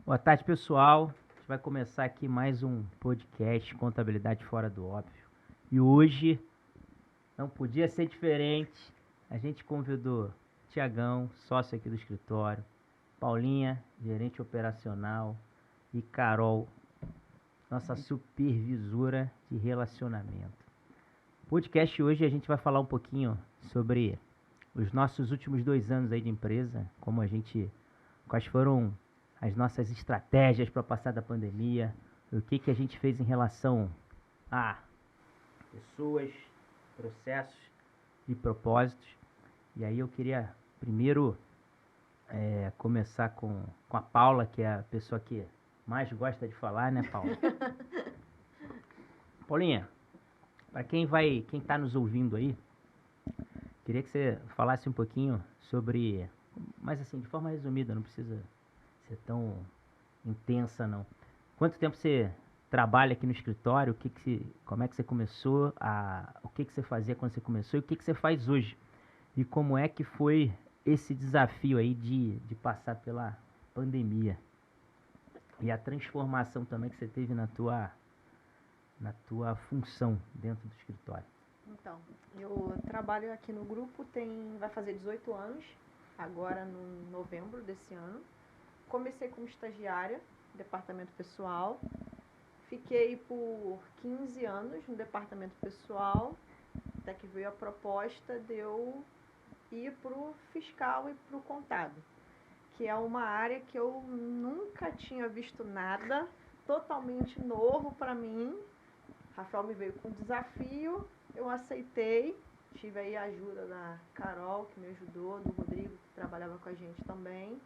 Boa tarde, pessoal. A gente vai começar aqui mais um podcast Contabilidade Fora do Óbvio. E hoje não podia ser diferente. A gente convidou Tiagão, sócio aqui do escritório, Paulinha, gerente operacional, e Carol, nossa supervisora de relacionamento. No podcast hoje a gente vai falar um pouquinho sobre os nossos últimos 2 anos aí de empresa, quais foram as nossas estratégias para passar da pandemia, o que a gente fez em relação a pessoas, processos e propósitos. E aí eu queria primeiro começar com a Paula, que é a pessoa que mais gosta de falar, né, Paula? Paulinha, para quem está nos ouvindo aí, queria que você falasse um pouquinho sobre, mas assim, de forma resumida, não precisa ser tão intensa não. Quanto tempo você trabalha aqui no escritório? Como é que você começou? O que você fazia quando você começou? E o que você faz hoje? E como é que foi esse desafio aí de passar pela pandemia? E a transformação também que você teve na tua função dentro do escritório. Então, eu trabalho aqui no grupo, vai fazer 18 anos, agora no novembro desse ano. Comecei como estagiária, departamento pessoal. Fiquei por 15 anos no departamento pessoal, até que veio a proposta de eu ir para o fiscal e para o contábil, que é uma área que eu nunca tinha visto nada, totalmente novo para mim. Rafael me veio com um desafio, eu aceitei, tive aí a ajuda da Carol, que me ajudou, do Rodrigo, que trabalhava com a gente também.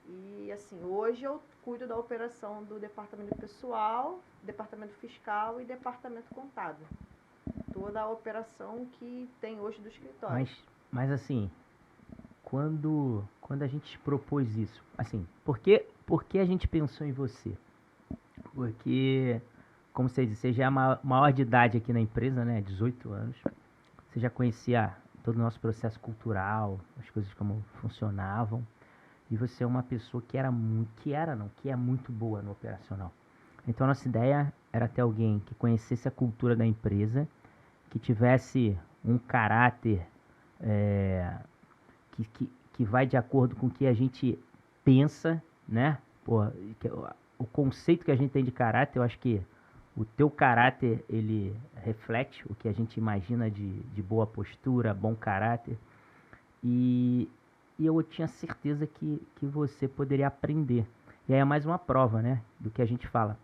E assim, hoje eu cuido da operação do departamento pessoal, departamento fiscal e departamento contábil. Toda a operação que tem hoje do escritório. Mas assim, quando a gente propôs isso, assim, por que a gente pensou em você? Porque, como você disse, você já é maior de idade aqui na empresa, né? 18 anos. Você já conhecia todo o nosso processo cultural, as coisas como funcionavam. E você é uma pessoa que é muito boa no operacional. Então, a nossa ideia era ter alguém que conhecesse a cultura da empresa, que tivesse um caráter que vai de acordo com o que a gente pensa, né? Pô, o conceito que a gente tem de caráter, eu acho que o teu caráter, ele reflete o que a gente imagina de boa postura, bom caráter. E, e eu tinha certeza que você poderia aprender. E aí é mais uma prova, né? Do que a gente fala.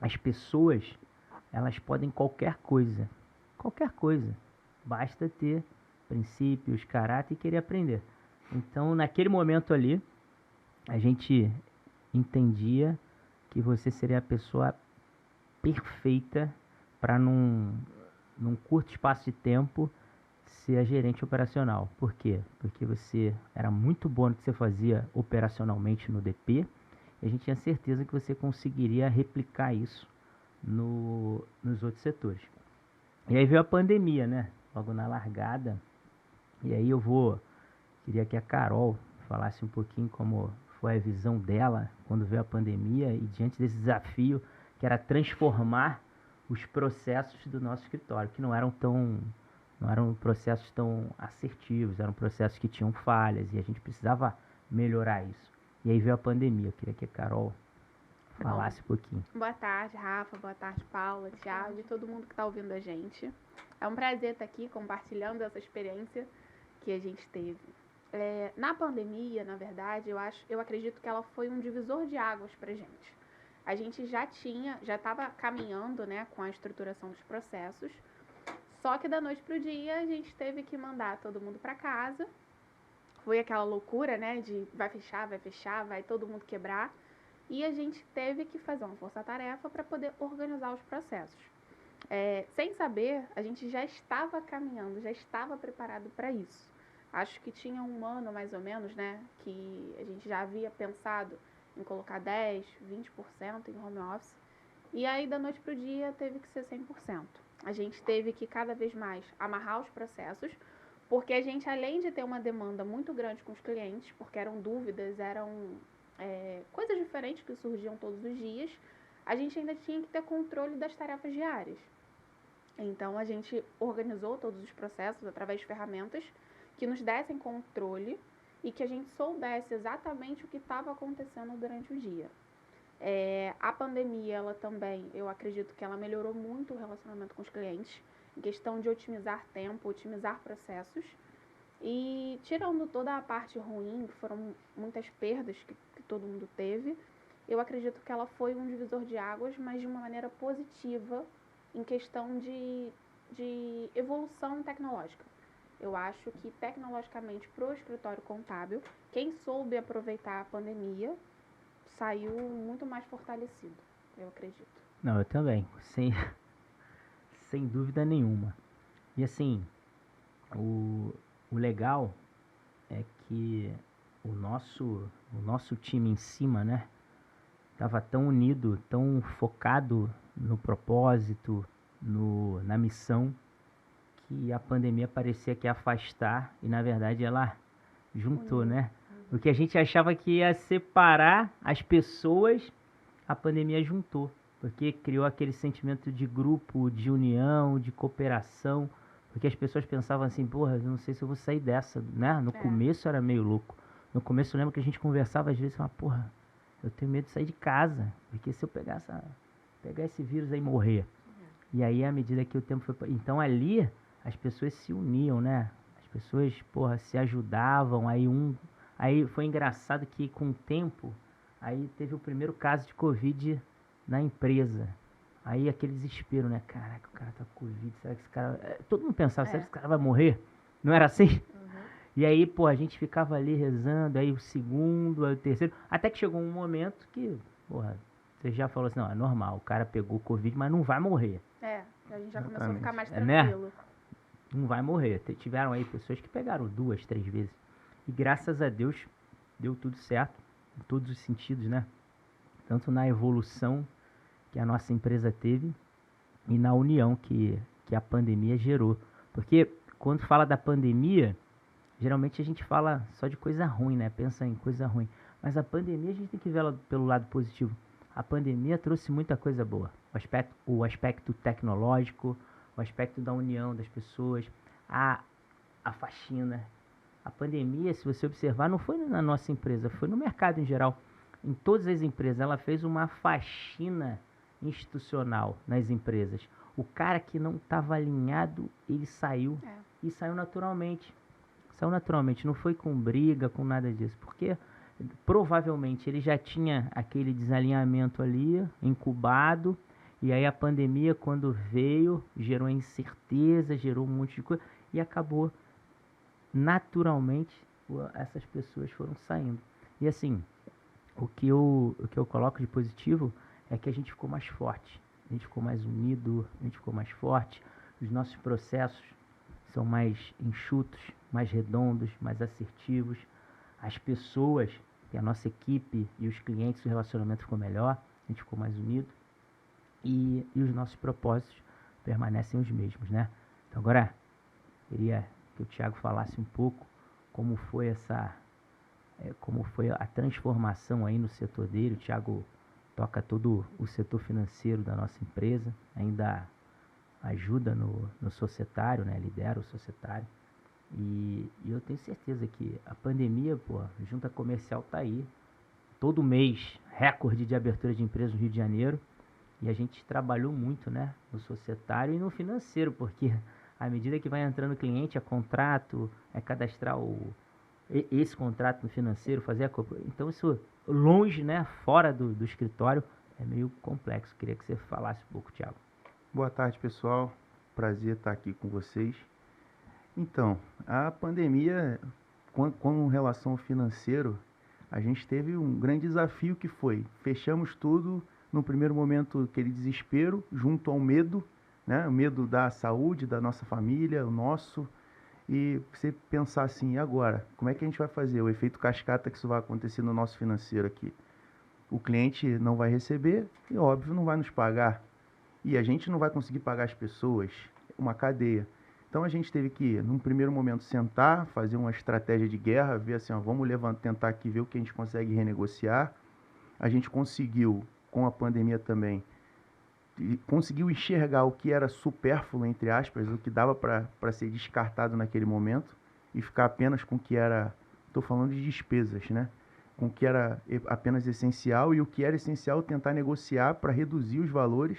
As pessoas, elas podem qualquer coisa. Qualquer coisa. Basta ter princípios, caráter e querer aprender. Então, naquele momento ali, a gente entendia que você seria a pessoa perfeita para num curto espaço de tempo ser a gerente operacional. Por quê? Porque você era muito bom no que você fazia operacionalmente no DP e a gente tinha certeza que você conseguiria replicar isso nos outros setores. E aí veio a pandemia, né? Logo na largada. E aí queria que a Carol falasse um pouquinho como foi a visão dela quando veio a pandemia e diante desse desafio que era transformar os processos do nosso escritório, que não eram processos tão assertivos, eram processos que tinham falhas e a gente precisava melhorar isso. E aí veio a pandemia. Eu queria que a Carol falasse um pouquinho. Boa tarde, Rafa. Boa tarde, Paula, Thiago e todo mundo que está ouvindo a gente. É um prazer estar aqui compartilhando essa experiência que a gente teve. Na pandemia, na verdade, eu acredito que ela foi um divisor de águas para a gente. A gente já estava caminhando, né, com a estruturação dos processos, só que da noite para o dia a gente teve que mandar todo mundo para casa. Foi aquela loucura, né, de vai fechar, vai todo mundo quebrar. E a gente teve que fazer uma força-tarefa para poder organizar os processos. Sem saber, a gente já estava caminhando, já estava preparado para isso. Acho que tinha 1 ano, mais ou menos, né, que a gente já havia pensado em colocar 10%, 20% em home office. E aí, da noite para o dia, teve que ser 100%. A gente teve que, cada vez mais, amarrar os processos, porque a gente, além de ter uma demanda muito grande com os clientes, porque eram dúvidas, eram coisas diferentes que surgiam todos os dias, a gente ainda tinha que ter controle das tarefas diárias. Então, a gente organizou todos os processos através de ferramentas que nos dessem controle e que a gente soubesse exatamente o que estava acontecendo durante o dia. A pandemia, ela também, eu acredito que ela melhorou muito o relacionamento com os clientes, em questão de otimizar tempo, otimizar processos. E tirando toda a parte ruim, que foram muitas perdas que todo mundo teve, eu acredito que ela foi um divisor de águas, mas de uma maneira positiva, em questão de evolução tecnológica. Eu acho que, tecnologicamente, para o escritório contábil, quem soube aproveitar a pandemia saiu muito mais fortalecido, eu acredito. Não, eu também, sem dúvida nenhuma. E assim, o legal é que o nosso time em cima, né, tava tão unido, tão focado no propósito, na missão, que a pandemia parecia que ia afastar e na verdade ela juntou, né? O que a gente achava que ia separar as pessoas, a pandemia juntou, porque criou aquele sentimento de grupo, de união, de cooperação, porque as pessoas pensavam assim, porra, eu não sei se eu vou sair dessa, né? No começo era meio louco. No começo eu lembro que a gente conversava às vezes e falava, porra, eu tenho medo de sair de casa, porque se eu pegar esse vírus aí e morrer. E aí, à medida que o tempo foi... Então, ali, as pessoas se uniam, né? As pessoas, porra, se ajudavam. Aí foi engraçado que, com o tempo, aí teve o primeiro caso de Covid na empresa. Aí, aquele desespero, né? Caraca, o cara tá com Covid, será que esse cara... Todo mundo pensava, será que esse cara vai morrer? Não era assim? E aí, pô, a gente ficava ali rezando, aí o segundo, aí o terceiro, até que chegou um momento que, porra, você já falou assim, não, é normal, o cara pegou Covid, mas não vai morrer. A gente já começou a ficar mais Né? tranquilo. Não vai morrer. Tiveram aí pessoas que pegaram 2, 3 vezes. E graças a Deus, deu tudo certo, em todos os sentidos, né? Tanto na evolução que a nossa empresa teve e na união que a pandemia gerou. Porque quando fala da pandemia, geralmente a gente fala só de coisa ruim, né? Pensa em coisa ruim. Mas a pandemia a gente tem que ver ela pelo lado positivo. A pandemia trouxe muita coisa boa. O aspecto tecnológico, o aspecto da união das pessoas, a faxina. A pandemia, se você observar, não foi na nossa empresa, foi no mercado em geral. Em todas as empresas, ela fez uma faxina institucional nas empresas. O cara que não estava alinhado, ele saiu. E saiu naturalmente. Não foi com briga, com nada disso. Porque provavelmente ele já tinha aquele desalinhamento ali, incubado. E aí a pandemia, quando veio, gerou incerteza, gerou um monte de coisa. E acabou, naturalmente, essas pessoas foram saindo. E assim, o que eu coloco de positivo é que a gente ficou mais forte. A gente ficou mais unido, a gente ficou mais forte. Os nossos processos são mais enxutos, mais redondos, mais assertivos. As pessoas, e a nossa equipe e os clientes, o relacionamento ficou melhor, a gente ficou mais unido. E os nossos propósitos permanecem os mesmos, né? Então agora, queria que o Thiago falasse um pouco como foi a transformação aí no setor dele. O Thiago toca todo o setor financeiro da nossa empresa, ainda ajuda no societário, né? Lidera o societário. E eu tenho certeza que a pandemia, pô, junta comercial tá aí. Todo mês, recorde de abertura de empresas no Rio de Janeiro. E a gente trabalhou muito, né? No societário e no financeiro, porque à medida que vai entrando cliente, é contrato, é cadastrar esse contrato no financeiro, fazer a... Então isso longe, né? Fora do escritório, é meio complexo. Queria que você falasse um pouco, Thiago. Boa tarde, pessoal. Prazer estar aqui com vocês. Então, a pandemia, com relação ao financeiro, a gente teve um grande desafio que foi, fechamos tudo, no primeiro momento aquele desespero, junto ao medo, né? O medo da saúde, da nossa família, o nosso, e você pensar assim, e agora? Como é que a gente vai fazer? O efeito cascata que isso vai acontecer no nosso financeiro aqui. O cliente não vai receber e, óbvio, não vai nos pagar. E a gente não vai conseguir pagar as pessoas, uma cadeia. Então a gente teve que, num primeiro momento, sentar, fazer uma estratégia de guerra, ver assim, ó, vamos tentar aqui ver o que a gente consegue renegociar. A gente conseguiu, com a pandemia também, conseguiu enxergar o que era supérfluo, entre aspas, o que dava para ser descartado naquele momento e ficar apenas com o que era, estou falando de despesas, né? Com o que era apenas essencial, e o que era essencial tentar negociar para reduzir os valores,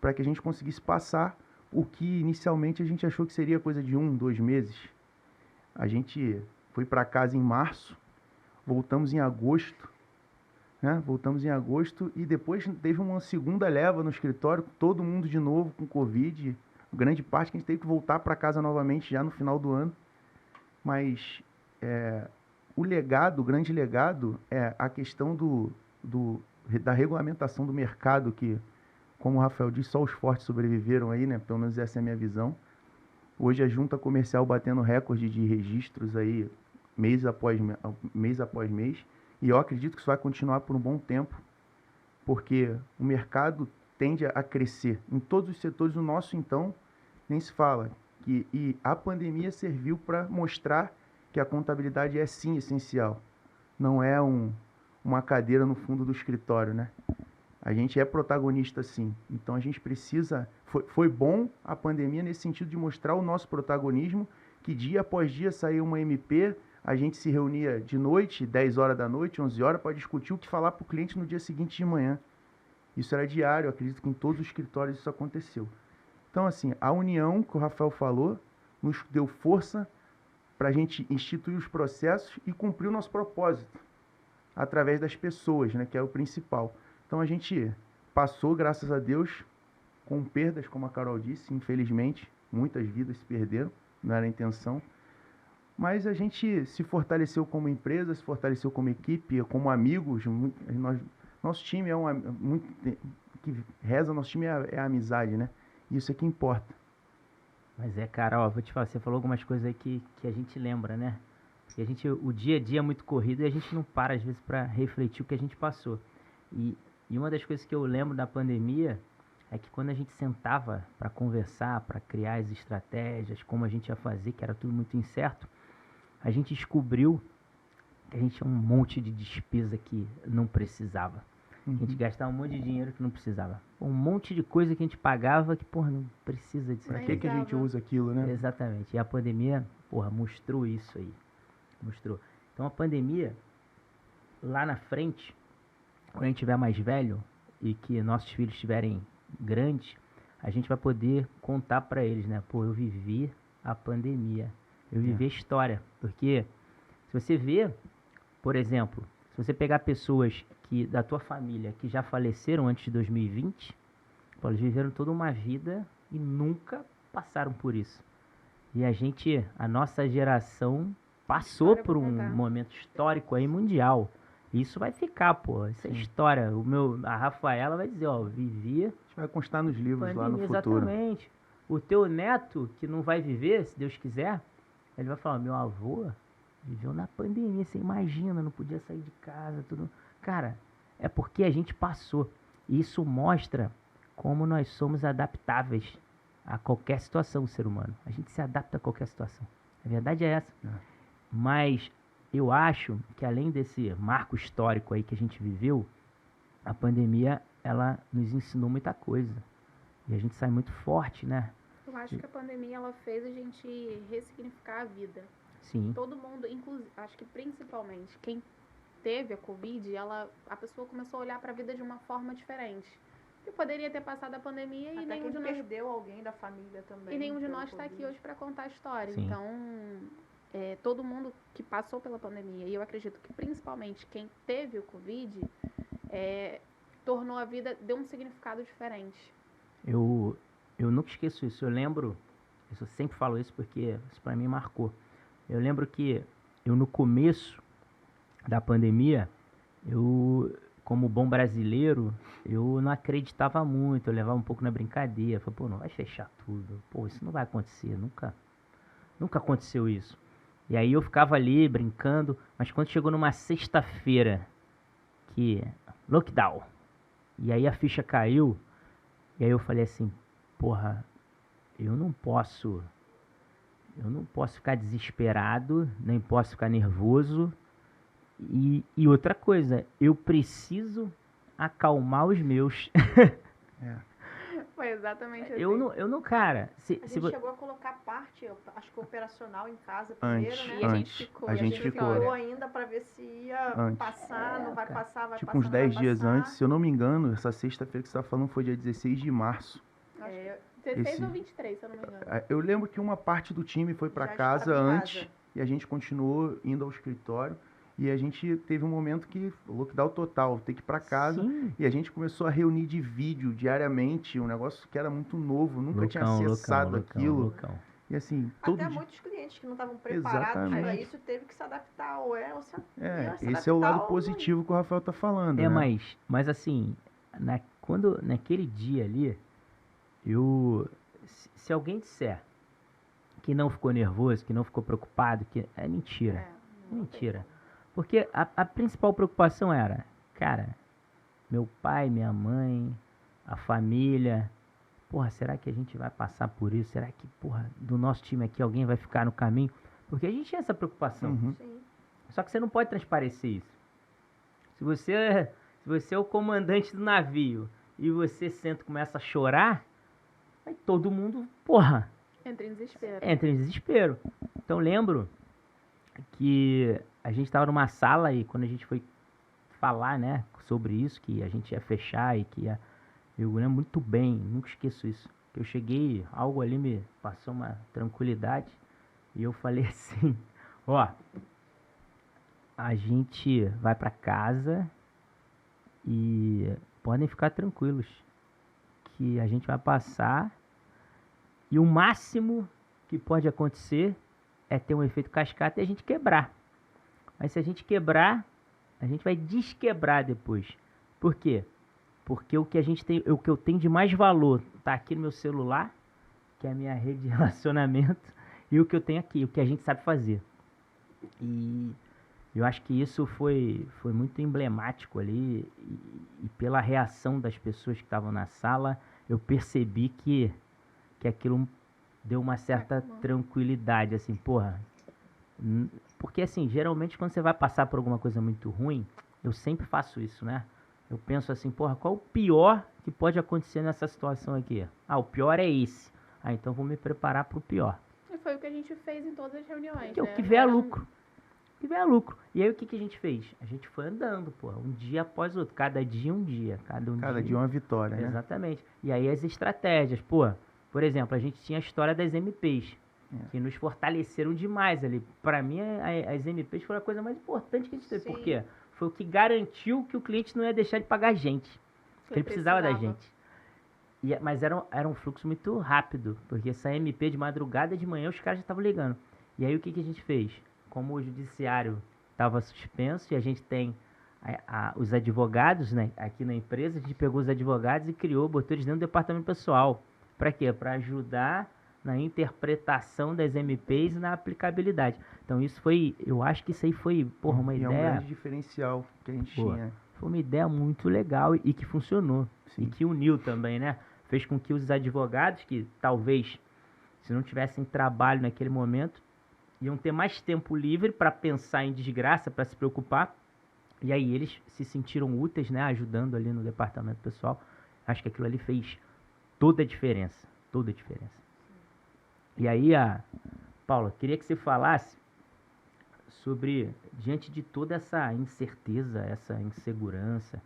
para que a gente conseguisse passar o que inicialmente a gente achou que seria coisa de 2 meses. A gente foi para casa em março, voltamos em agosto, né? Voltamos em agosto e depois teve uma segunda leva no escritório, todo mundo de novo com Covid, grande parte que a gente teve que voltar para casa novamente já no final do ano. Mas o grande legado é a questão da regulamentação do mercado, que, como o Rafael disse, só os fortes sobreviveram aí, né? Pelo menos essa é a minha visão. Hoje a junta comercial batendo recorde de registros aí, mês após mês, e eu acredito que isso vai continuar por um bom tempo, porque o mercado tende a crescer em todos os setores. O nosso, então, nem se fala. E a pandemia serviu para mostrar que a contabilidade é sim essencial. Não é uma cadeira no fundo do escritório, né? A gente é protagonista sim. Então a gente precisa... Foi bom a pandemia nesse sentido de mostrar o nosso protagonismo, que dia após dia saía uma MP, a gente se reunia de noite, 10 horas da noite, 11 horas, para discutir o que falar para o cliente no dia seguinte de manhã. Isso era diário, eu acredito que em todos os escritórios isso aconteceu. Então, assim, a união que o Rafael falou nos deu força para a gente instituir os processos e cumprir o nosso propósito através das pessoas, né, que é o principal. Então, a gente passou, graças a Deus, com perdas, como a Carol disse, infelizmente, muitas vidas se perderam, não era a intenção, mas a gente se fortaleceu como empresa, se fortaleceu como equipe, como amigos. Nosso time que reza, nosso time é a amizade, né? Isso é que importa. Mas cara, ó, vou te falar, você falou algumas coisas aí que a gente lembra, né? Porque o dia a dia é muito corrido e a gente não para, às vezes, para refletir o que a gente passou. E uma das coisas que eu lembro da pandemia é que quando a gente sentava para conversar, para criar as estratégias, como a gente ia fazer, que era tudo muito incerto, a gente descobriu que a gente tinha um monte de despesa que não precisava. A gente gastava um monte de dinheiro que não precisava. Um monte de coisa que a gente pagava que, porra, não precisa disso. Pra que a gente usa aquilo, né? Exatamente. E a pandemia, porra, mostrou isso aí. Mostrou. Então a pandemia, lá na frente, quando a gente tiver mais velho e que nossos filhos estiverem grandes, a gente vai poder contar pra eles, né? Pô, eu vivi a pandemia. Eu vivi a história. Porque se você vê, por exemplo, se você pegar pessoas da tua família que já faleceram antes de 2020, pô, eles viveram toda uma vida e nunca passaram por isso. E a nossa geração passou por um momento histórico aí mundial. Isso vai ficar, pô. Isso é história. A Rafaela vai dizer, ó, vivia... Isso vai constar nos livros pandemia, lá no futuro. Exatamente. O teu neto, que não vai viver, se Deus quiser, ele vai falar, meu avô viveu na pandemia, você imagina, não podia sair de casa, tudo. Cara, é porque a gente passou. E isso mostra como nós somos adaptáveis a qualquer situação, ser humano. A gente se adapta a qualquer situação. A verdade é essa. Mas eu acho que além desse marco histórico aí que a gente viveu, a pandemia, ela nos ensinou muita coisa. E a gente sai muito forte, né? Eu acho que a pandemia, ela fez a gente ressignificar a vida. Sim. Todo mundo, inclusive, acho que principalmente quem teve a Covid, a pessoa começou a olhar para a vida de uma forma diferente. Que poderia ter passado a pandemia e nenhum de nós perdeu alguém da família também. E nenhum de nós está aqui hoje para contar a história. Sim. Então, todo mundo que passou pela pandemia, e eu acredito que principalmente quem teve o Covid, tornou a vida, deu um significado diferente. Eu nunca esqueço isso. Eu sempre falo isso porque isso para mim marcou. Eu lembro que no começo da pandemia, como bom brasileiro, eu não acreditava muito, eu levava um pouco na brincadeira. Falei, pô, não vai fechar tudo. Pô, isso não vai acontecer, nunca aconteceu isso. E aí eu ficava ali brincando, mas quando chegou numa sexta-feira, que lockdown, e aí a ficha caiu, e aí eu falei assim, porra, eu não posso eu não posso ficar desesperado, nem posso ficar nervoso. E outra coisa, eu preciso acalmar os meus. Foi exatamente assim. Eu não, cara. A gente chegou a colocar parte, acho que operacional em casa primeiro, Antes, né? E a gente antes. ficou. A e gente ficou. Ficou ainda pra ver se ia Antes. passar, não vai passar, vai Tipo, passar, uns não vai 10 dias passar. antes, se eu não me engano, essa sexta-feira que você tá falando foi dia 16 de março. É, 16 esse- ou 23, se eu não me engano. Eu lembro que uma parte do time foi para Já casa estava em antes casa. e a gente continuou indo ao escritório e a gente teve um momento que lockdown total, ter que ir para casa Sim. e a gente começou a reunir de vídeo diariamente, um negócio que era muito novo, nunca tinha acessado aquilo. Loucão. E assim, todo Até dia. muitos clientes que não estavam preparados para Exatamente. isso teve que se adaptar ou se Esse é o adaptar lado ou não positivo que o Rafael tá falando, né? Mas assim, naquele dia ali, se alguém disser que não ficou nervoso, que não ficou preocupado, que é mentira. É, não tem Mentira. Porque a principal preocupação era, cara, meu pai, minha mãe, a família, porra, será que a gente vai passar por isso? Será que, porra, do nosso time aqui alguém vai ficar no caminho? Porque a gente tinha essa preocupação. Uhum. Sim. Só que você não pode transparecer isso. Se você é o comandante do navio e você senta e começa a chorar, aí todo mundo, porra, Entra em desespero. entra em desespero. Então lembro que a gente estava numa sala e quando a gente foi falar, né, sobre isso, que a gente ia fechar e que ia... Eu lembro muito bem, nunca esqueço isso. Que eu cheguei, algo ali me passou uma tranquilidade e eu falei assim, ó, a gente vai pra casa e podem ficar tranquilos que a gente vai passar e o máximo que pode acontecer é ter um efeito cascata e a gente quebrar. Mas se a gente quebrar, a gente vai desquebrar depois. Por quê? Porque o que a gente tem, o que eu tenho de mais valor tá aqui no meu celular, que é a minha rede de relacionamento, e o que eu tenho aqui, o que a gente sabe fazer. E eu acho que isso foi muito emblemático ali, e pela reação das pessoas que estavam na sala, eu percebi que aquilo deu uma certa Acalmou. tranquilidade, assim, porra. Porque assim, geralmente quando você vai passar por alguma coisa muito ruim, eu sempre faço isso, né? Eu penso assim, porra, qual o pior que pode acontecer nessa situação aqui? Ah, o pior é esse. Ah, então vou me preparar pro pior. E foi o que a gente fez em todas as reuniões, Que é o né? que vier Era um- lucro. Que vier lucro. E aí o que a gente fez? A gente foi andando, porra, um dia após o outro. Cada dia um dia. Cada dia uma vitória, né? Exatamente. E aí as estratégias, pô. Por exemplo, a gente tinha a história das MPs, que nos fortaleceram demais ali. Pra mim, as MPs foram a coisa mais importante que a gente teve. Sim. Por quê? Foi o que garantiu que o cliente não ia deixar de pagar a gente. Que ele precisava da gente. Mas era um fluxo muito rápido, porque essa MP de madrugada, de manhã, os caras já estavam ligando. E aí o que a gente fez? Como o judiciário estava suspenso e a gente tem os advogados, né, aqui na empresa, a gente pegou os advogados e botou eles dentro do departamento pessoal. Para quê? Para ajudar na interpretação das MPs e na aplicabilidade. Então isso foi, eu acho que isso aí foi, porra, uma E é um ideia, grande diferencial que a gente Boa. tinha. foi uma ideia muito legal e que funcionou. Sim. E que uniu também, né? Fez com que os advogados, que talvez, se não tivessem trabalho naquele momento, iam ter mais tempo livre para pensar em desgraça, para se preocupar. E aí eles se sentiram úteis, né? Ajudando ali no departamento pessoal. Acho que aquilo ali fez toda a diferença. Toda a diferença. E aí, Paula, queria que você falasse sobre, diante de toda essa incerteza, essa insegurança,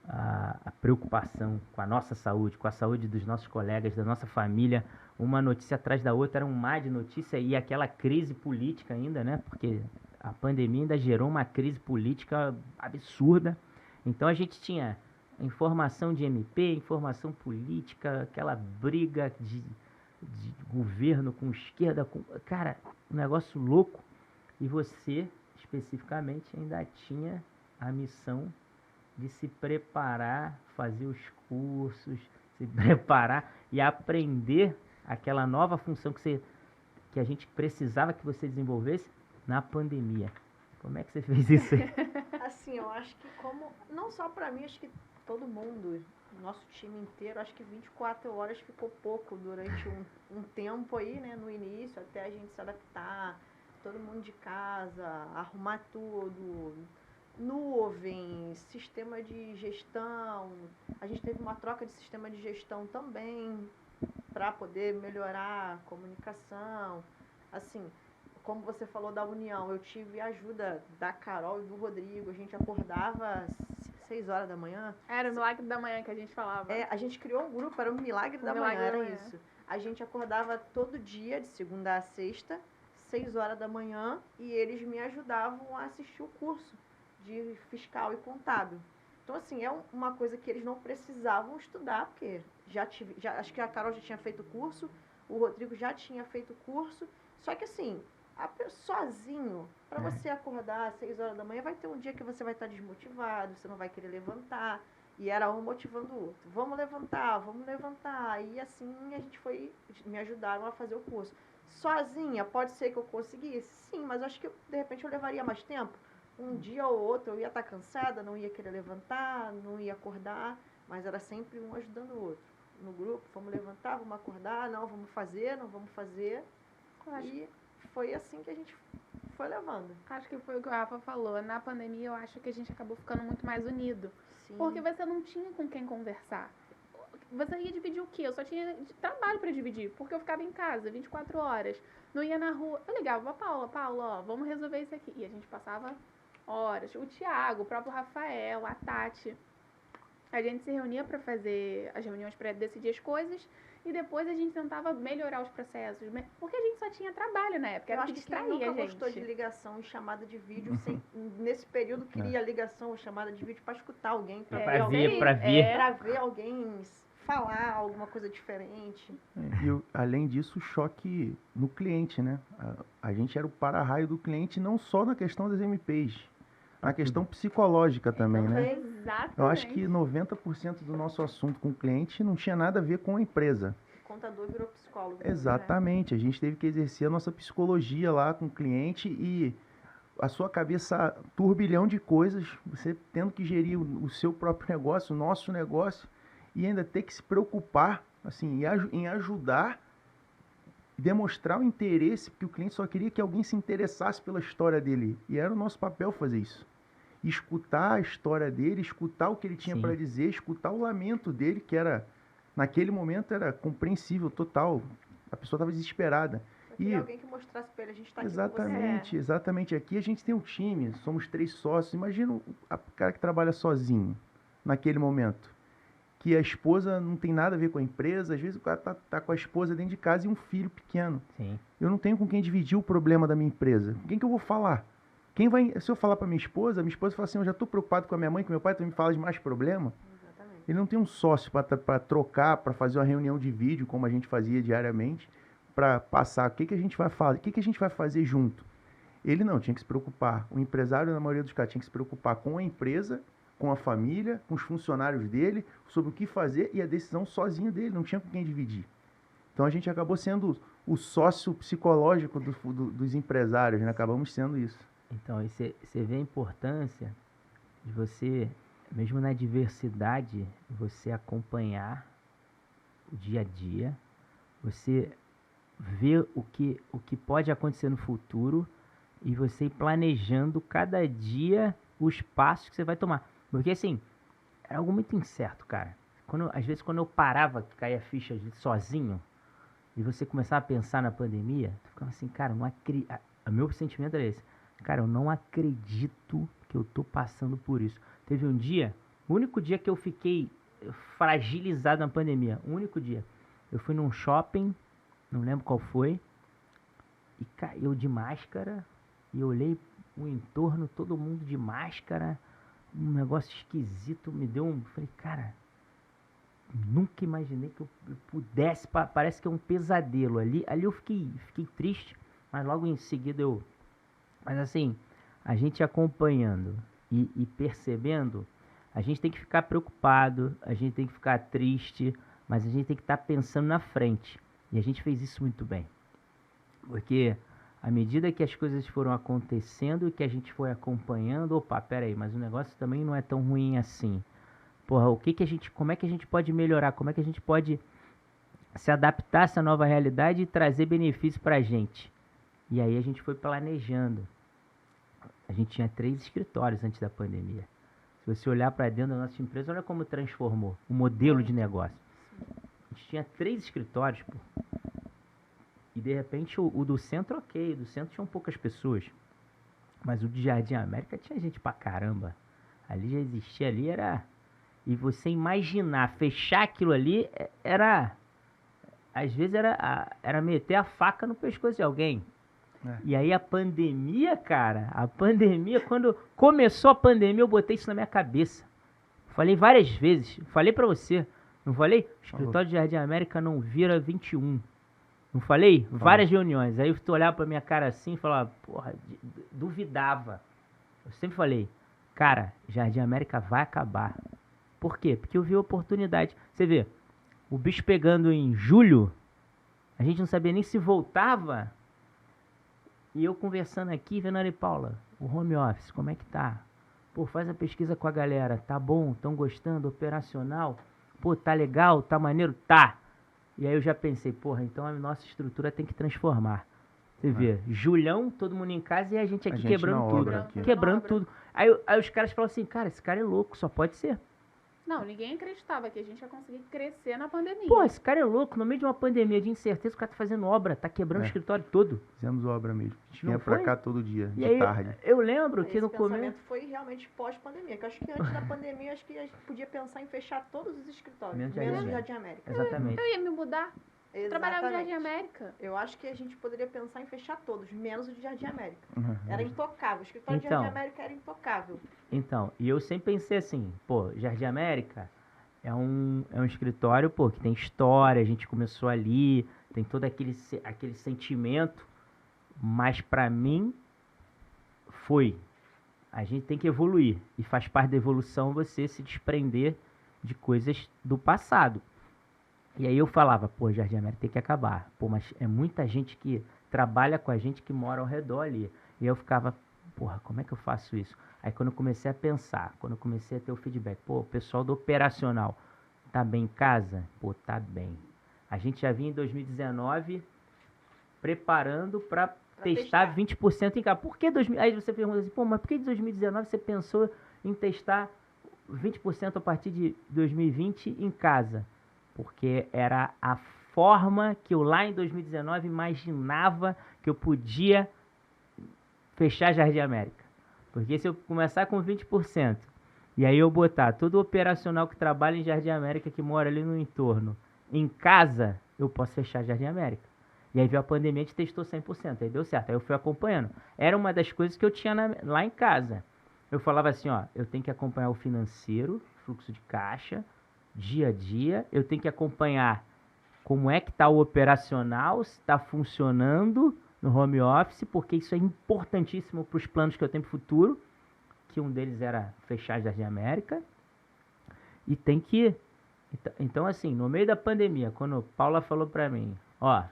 a preocupação com a nossa saúde, com a saúde dos nossos colegas, da nossa família, uma notícia atrás da outra, era um mar de notícia e aquela crise política ainda, né? Porque a pandemia ainda gerou uma crise política absurda. Então a gente tinha informação de MP, informação política, aquela briga de governo com esquerda, cara, um negócio louco. E você, especificamente, ainda tinha a missão de se preparar, fazer os cursos, se preparar e aprender aquela nova função que a gente precisava que você desenvolvesse na pandemia. Como é que você fez isso aí? Assim, eu acho que não só pra mim, acho que todo mundo, nosso time inteiro, acho que 24 horas ficou pouco durante um tempo aí, né, no início, até a gente se adaptar, todo mundo de casa, arrumar tudo, nuvem, sistema de gestão. A gente teve uma troca de sistema de gestão também para poder melhorar a comunicação. Assim, como você falou da união, eu tive a ajuda da Carol e do Rodrigo. A gente acordava às 6 horas da manhã. Era o milagre da manhã que a gente falava. A gente criou um grupo, era o milagre da manhã, era isso. A gente acordava todo dia, de segunda a sexta, 6 horas da manhã, e eles me ajudavam a assistir o curso de fiscal e contábil. Então, assim, é uma coisa que eles não precisavam estudar, porque acho que a Carol já tinha feito o curso, o Rodrigo já tinha feito o curso, só que assim, sozinho, para você acordar às 6 horas da manhã, vai ter um dia que você vai estar desmotivado, você não vai querer levantar, e era um motivando o outro. Vamos levantar. E assim me ajudaram a fazer o curso. Sozinha, pode ser que eu conseguisse? Sim, mas acho que de repente eu levaria mais tempo. Um dia ou outro eu ia estar cansada, não ia querer levantar, não ia acordar, mas era sempre um ajudando o outro. No grupo, vamos levantar, vamos acordar, não vamos fazer. E foi assim que a gente foi levando. Acho que foi o que o Rafa falou. Na pandemia, eu acho que a gente acabou ficando muito mais unido. Sim. Porque você não tinha com quem conversar. Você ia dividir o quê? Eu só tinha trabalho pra dividir, porque eu ficava em casa 24 horas. Não ia na rua. Eu ligava pra Paula, ó, vamos resolver isso aqui. E a gente passava horas. O Thiago, o próprio Rafael, a Tati. A gente se reunia pra fazer as reuniões pra decidir as coisas. E depois a gente tentava melhorar os processos. Porque a gente só tinha trabalho na época. Era o que distraía a gente. Eu nunca gostou de ligação e chamada de vídeo. Nesse período, queria ligação ou chamada de vídeo para escutar alguém. Pra ver alguém falar alguma coisa diferente. E além disso, o choque no cliente, né? A gente era o para-raio do cliente, não só na questão das MPs. A questão psicológica também, né? Exatamente. Eu acho que 90% do nosso assunto com o cliente não tinha nada a ver com a empresa. O contador virou psicólogo. Exatamente. Né? A gente teve que exercer a nossa psicologia lá com o cliente e a sua cabeça, turbilhão de coisas, você tendo que gerir o seu próprio negócio, o nosso negócio, e ainda ter que se preocupar assim, em ajudar, demonstrar o interesse, porque o cliente só queria que alguém se interessasse pela história dele. E era o nosso papel fazer isso. Escutar a história dele, escutar o que ele tinha para dizer, escutar o lamento dele, que era, naquele momento, era compreensível, total. A pessoa estava desesperada. E alguém que mostrasse para ele, a gente está aqui exatamente, com você. Exatamente. Aqui a gente tem um time, somos 3 sócios. Imagina o cara que trabalha sozinho, naquele momento. Que a esposa não tem nada a ver com a empresa, às vezes o cara tá com a esposa dentro de casa e um filho pequeno. Sim. Eu não tenho com quem dividir o problema da minha empresa. Com quem que eu vou falar? Se eu falar para minha esposa fala assim, eu já estou preocupado com a minha mãe, com meu pai, tu me fala de mais problema. Exatamente. Ele não tem um sócio para trocar, para fazer uma reunião de vídeo, como a gente fazia diariamente, para passar o que a gente vai fazer, o que a gente vai fazer junto. Ele não, tinha que se preocupar. O empresário, na maioria dos casos, tinha que se preocupar com a empresa, com a família, com os funcionários dele, sobre o que fazer e a decisão sozinho dele, não tinha com quem dividir. Então a gente acabou sendo o sócio psicológico dos empresários, né? Acabamos sendo isso. Então, você vê a importância de você, mesmo na diversidade, você acompanhar o dia a dia, você ver o que pode acontecer no futuro e você ir planejando cada dia os passos que você vai tomar. Porque, assim, era algo muito incerto, cara. Às vezes, quando eu parava, que caía a ficha sozinho, e você começava a pensar na pandemia, tu ficava assim, cara, não acredito. O meu sentimento era esse. Cara, eu não acredito que eu tô passando por isso. Teve um dia, o único dia que eu fiquei fragilizado na pandemia, o único dia. Eu fui num shopping, não lembro qual foi, e eu de máscara, e eu olhei o entorno, todo mundo de máscara, um negócio esquisito, me deu um... Falei, cara, nunca imaginei que eu pudesse, parece que é um pesadelo. Ali eu fiquei triste, mas logo em seguida eu... Mas assim, a gente acompanhando e percebendo, a gente tem que ficar preocupado, a gente tem que ficar triste, mas a gente tem que estar pensando na frente. E a gente fez isso muito bem. Porque à medida que as coisas foram acontecendo e que a gente foi acompanhando, opa, peraí, mas o negócio também não é tão ruim assim. porra, como é que a gente pode melhorar, como é que a gente pode se adaptar a essa nova realidade e trazer benefício pra gente. E aí a gente foi planejando. A gente tinha 3 escritórios antes da pandemia. Se você olhar para dentro da nossa empresa, olha como transformou o modelo de negócio. A gente tinha 3 escritórios, pô. E de repente o do centro, ok. Do centro tinham poucas pessoas. Mas o de Jardim América tinha gente pra caramba. Ali já existia, ali era... E você imaginar, fechar aquilo ali, era... Às vezes era meter a faca no pescoço de alguém. E aí a pandemia, cara, quando começou a pandemia, eu botei isso na minha cabeça. Falei várias vezes, falei pra você, não falei? O escritório de Jardim América não vira 21. Não falei? Várias reuniões. Aí tu olhava pra minha cara assim e falava, porra, duvidava. Eu sempre falei, cara, Jardim América vai acabar. Por quê? Porque eu vi a oportunidade. Você vê, o bicho pegando em julho, a gente não sabia nem se voltava. E eu conversando aqui, vendo ali, Paula, o home office, como é que tá? Pô, faz a pesquisa com a galera, tá bom? Tão gostando? Operacional? Pô, tá legal? Tá maneiro? Tá! E aí eu já pensei, porra, então a nossa estrutura tem que transformar. Você vê, Julião, todo mundo em casa e a gente aqui quebrando tudo. Quebrando tudo. Aí os caras falam assim, cara, esse cara é louco, só pode ser. Não, ninguém acreditava que a gente ia conseguir crescer na pandemia. Pô, esse cara é louco, no meio de uma pandemia de incerteza, o cara tá fazendo obra, tá quebrando o escritório todo. Fizemos obra mesmo. A gente vinha Não pra foi? cá todo dia, E de aí, tarde. eu lembro que Esse no começo... pensamento foi realmente pós-pandemia. Que eu acho que antes da pandemia, acho que a gente podia pensar em fechar todos os escritórios, Menos menos o Jardim Jardim América. Exatamente. Eu ia me mudar, trabalhar no Jardim Exatamente. América. Eu acho que a gente poderia pensar em fechar todos, menos o de Jardim América. Uhum. Era intocável. O escritório de Então. Jardim América era intocável. Então, e eu sempre pensei assim, pô, Jardim América é um escritório, pô, que tem história, a gente começou ali, tem todo aquele sentimento, mas pra mim a gente tem que evoluir, e faz parte da evolução você se desprender de coisas do passado. E aí eu falava, pô, Jardim América tem que acabar, pô, mas é muita gente que trabalha com a gente que mora ao redor ali, e aí eu ficava, porra, como é que eu faço isso? Aí quando eu comecei a pensar, quando eu comecei a ter o feedback, pô, o pessoal do operacional tá bem em casa? Pô, tá bem. A gente já vinha em 2019 preparando para testar 20% em casa. Por que aí você pergunta assim, pô, mas por que em 2019 você pensou em testar 20% a partir de 2020 em casa? Porque era a forma que eu lá em 2019 imaginava que eu podia fechar Jardim América. Porque se eu começar com 20%, e aí eu botar todo o operacional que trabalha em Jardim América, que mora ali no entorno, em casa, eu posso fechar Jardim América. E aí veio a pandemia, a gente testou 100%, aí deu certo, aí eu fui acompanhando. Era uma das coisas que eu tinha lá em casa. Eu falava assim, ó, eu tenho que acompanhar o financeiro, fluxo de caixa, dia a dia, eu tenho que acompanhar como é que está o operacional, se está funcionando no home office, porque isso é importantíssimo para os planos que eu tenho para o futuro, que um deles era fechar Jardim América, e tem que... Então, assim, no meio da pandemia, quando Paula falou para mim, ó,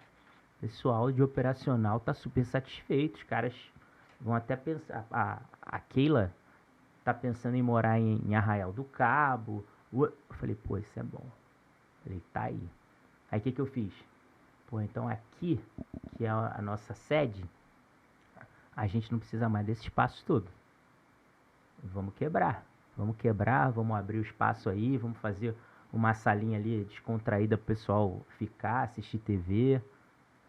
pessoal de operacional tá super satisfeito, os caras vão até pensar, a Keila tá pensando em morar em Arraial do Cabo, eu falei, pô, isso é bom. Eu falei, tá aí. Aí o que eu fiz? Pô, então aqui, que é a nossa sede, a gente não precisa mais desse espaço todo. Vamos quebrar, vamos abrir o espaço aí, vamos fazer uma salinha ali descontraída pro pessoal ficar, assistir TV.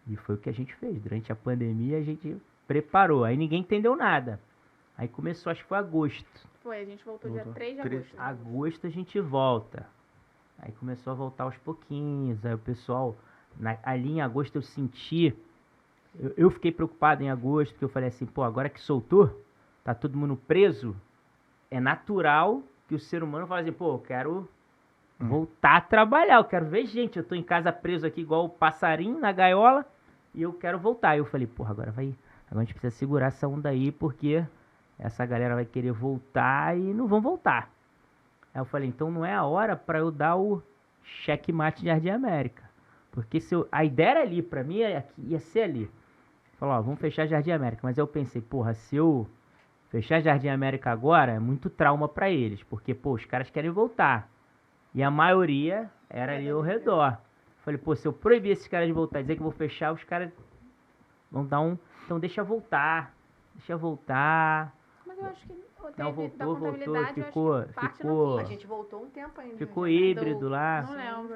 E foi o que a gente fez. Durante a pandemia a gente preparou, aí ninguém entendeu nada. Aí começou, acho que foi agosto. Foi, a gente voltou dia 3 de agosto. Agosto a gente volta. Aí começou a voltar aos pouquinhos, aí o pessoal... ali em agosto eu senti... Eu fiquei preocupado em agosto, porque eu falei assim, pô, agora que soltou, tá todo mundo preso, é natural que o ser humano fale assim, pô, eu quero voltar a trabalhar, eu quero ver gente, eu tô em casa preso aqui igual o passarinho na gaiola, e eu quero voltar. Aí eu falei, porra, agora a gente precisa segurar essa onda aí, porque essa galera vai querer voltar e não vão voltar. Aí eu falei, então não é a hora pra eu dar o checkmate de Jardim América. Porque a ideia era ali, pra mim ia ser ali. Falou, ó, vamos fechar Jardim América. Mas eu pensei, porra, se eu fechar Jardim América agora, é muito trauma pra eles. Porque, pô, os caras querem voltar. E a maioria era ali ao redor. Falei, pô, se eu proibir esses caras de voltar, dizer que eu vou fechar, os caras vão dar um... Então deixa voltar. Mas eu acho que Não, da voltou, contabilidade, eu ficou... acho que parte A gente voltou um tempo ainda. Ficou né? híbrido lá. Não lembro.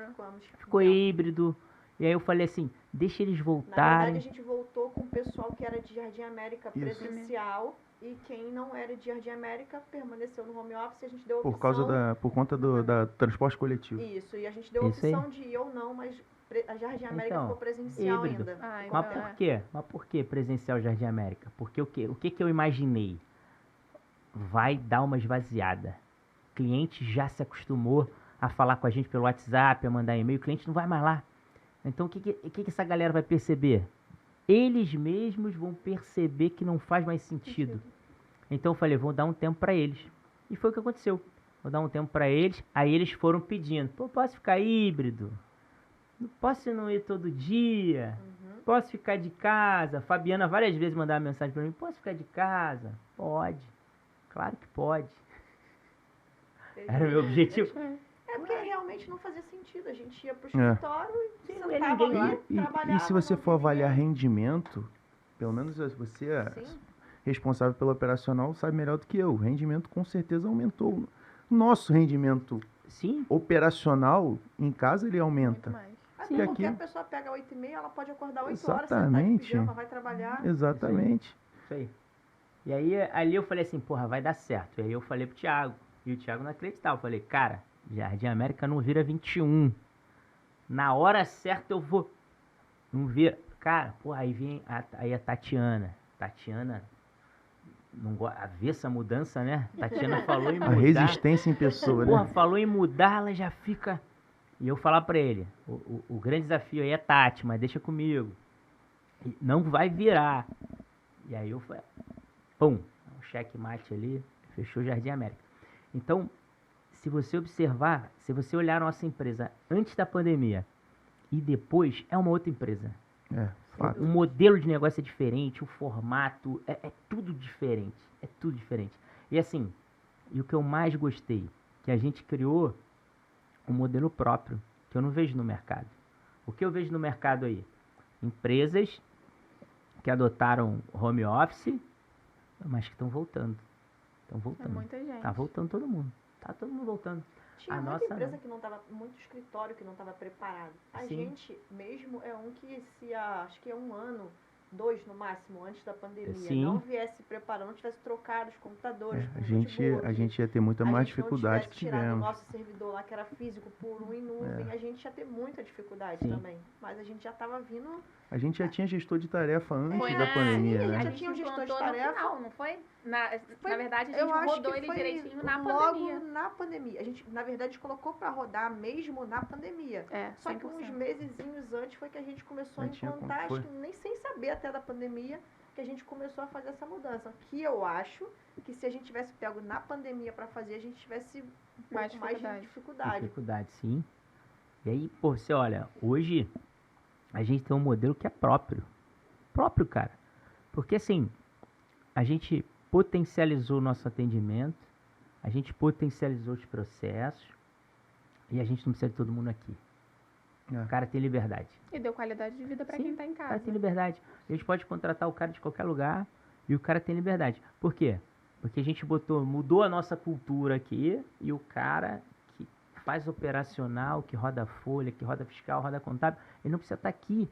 Ficou híbrido. E aí eu falei assim, deixa eles Na voltarem. verdade, a gente voltou com o pessoal que era de Jardim América Isso. presencial e quem não era de Jardim América permaneceu no home office. A gente deu a Por opção... conta da transporte coletivo. Isso, e a gente deu a Isso aí. opção de ir ou não, mas a Jardim América Então, ficou presencial híbrido. ainda. Ai, Ficou Mas então, por quê? Mas por que presencial Jardim América? Porque o que eu imaginei? Vai dar uma esvaziada. O cliente já se acostumou a falar com a gente pelo WhatsApp, a mandar e-mail. O cliente não vai mais lá. Então o que essa galera vai perceber? Eles mesmos vão perceber que não faz mais sentido. Então eu falei, vou dar um tempo para eles. E foi o que aconteceu. Vou dar um tempo para eles. Aí eles foram pedindo, pô, posso ficar híbrido? Posso não ir todo dia? Posso ficar de casa? Fabiana várias vezes mandava mensagem para mim, posso ficar de casa? Pode. Claro que pode. Era o meu objetivo. É porque realmente não fazia sentido. A gente ia pro É. escritório e Sim, sentava ninguém lá, ia. trabalhava. E se você não for avaliar vivia. rendimento, pelo menos você é Sim. responsável pelo operacional, sabe melhor do que eu. O rendimento com certeza aumentou. Nosso rendimento Sim, operacional em casa ele muito aumenta. mais. Até Sim, porque aqui- a pessoa pega 8h30, ela pode acordar 8 horas, sentar de Exatamente. pijama, vai trabalhar. Exatamente. isso aí. E aí, ali eu falei assim, porra, vai dar certo. E aí eu falei pro Thiago. E o Thiago não acreditava. Eu falei, cara, Jardim América não vira 21. Na hora certa eu vou. Não vira. Cara, porra, aí vem aí a Tatiana. Tatiana, não a ver essa mudança, né? Tatiana falou em A mudar. resistência em pessoa, Porra, né? falou em mudar, ela já fica. E eu falar pra ele, o grande desafio aí é Tati, mas deixa comigo. E não vai virar. E aí eu falei, pum, um checkmate ali, fechou o Jardim América. Então, se você observar, se você olhar a nossa empresa antes da pandemia e depois, é uma outra empresa. É, fato. O modelo de negócio é diferente, o formato, é tudo diferente. É tudo diferente. E assim, e o que eu mais gostei, que a gente criou um modelo próprio, que eu não vejo no mercado. O que eu vejo no mercado aí? Empresas que adotaram home office, mas que estão voltando. Estão É voltando. muita gente. Tá voltando todo mundo. Tá todo mundo voltando. Tinha A muita nossa empresa não. que não estava, muito escritório que não estava preparado. A Sim. gente mesmo é um que se acho que é 1 ano, 2 no máximo, antes da pandemia, Sim. não viesse preparado, não tivesse trocado os computadores, É, com a gente ia ter muita mais dificuldade que tirado o tivemos. nosso servidor lá, que era físico, por um em nuvem, a gente ia ter muita dificuldade Sim. também. Mas a gente já estava vindo... A gente já tinha gestor de tarefa antes Foi da na- pandemia, Sim, a né? A já gente tinha um gestor de implantou no tarefa. final, não foi? Na Foi- verdade, a Eu gente acho rodou que ele foi direitinho na logo pandemia. na pandemia. A gente, na verdade, colocou para rodar mesmo na pandemia. É, Só que uns 100%. mesezinhos antes foi que a gente começou a Não tinha como implantar, foi. acho que nem sem saber até da pandemia, que a gente começou a fazer essa mudança. Que eu acho que se a gente tivesse pego na pandemia para fazer, a gente tivesse um Mais pouco mais de dificuldade. dificuldade. Sim. E aí, pô, você olha, hoje a gente tem um modelo que é próprio. Próprio, cara. Porque assim, a gente potencializou o nosso atendimento, a gente potencializou os processos e a gente não precisa de todo mundo aqui. É. O cara tem liberdade. E deu qualidade de vida pra Sim, quem tá em O cara casa. tem liberdade. A gente pode contratar o cara de qualquer lugar e o cara tem liberdade. Por quê? Porque a gente mudou a nossa cultura aqui e o cara que faz operacional, que roda folha, que roda fiscal, roda contábil, ele não precisa estar aqui.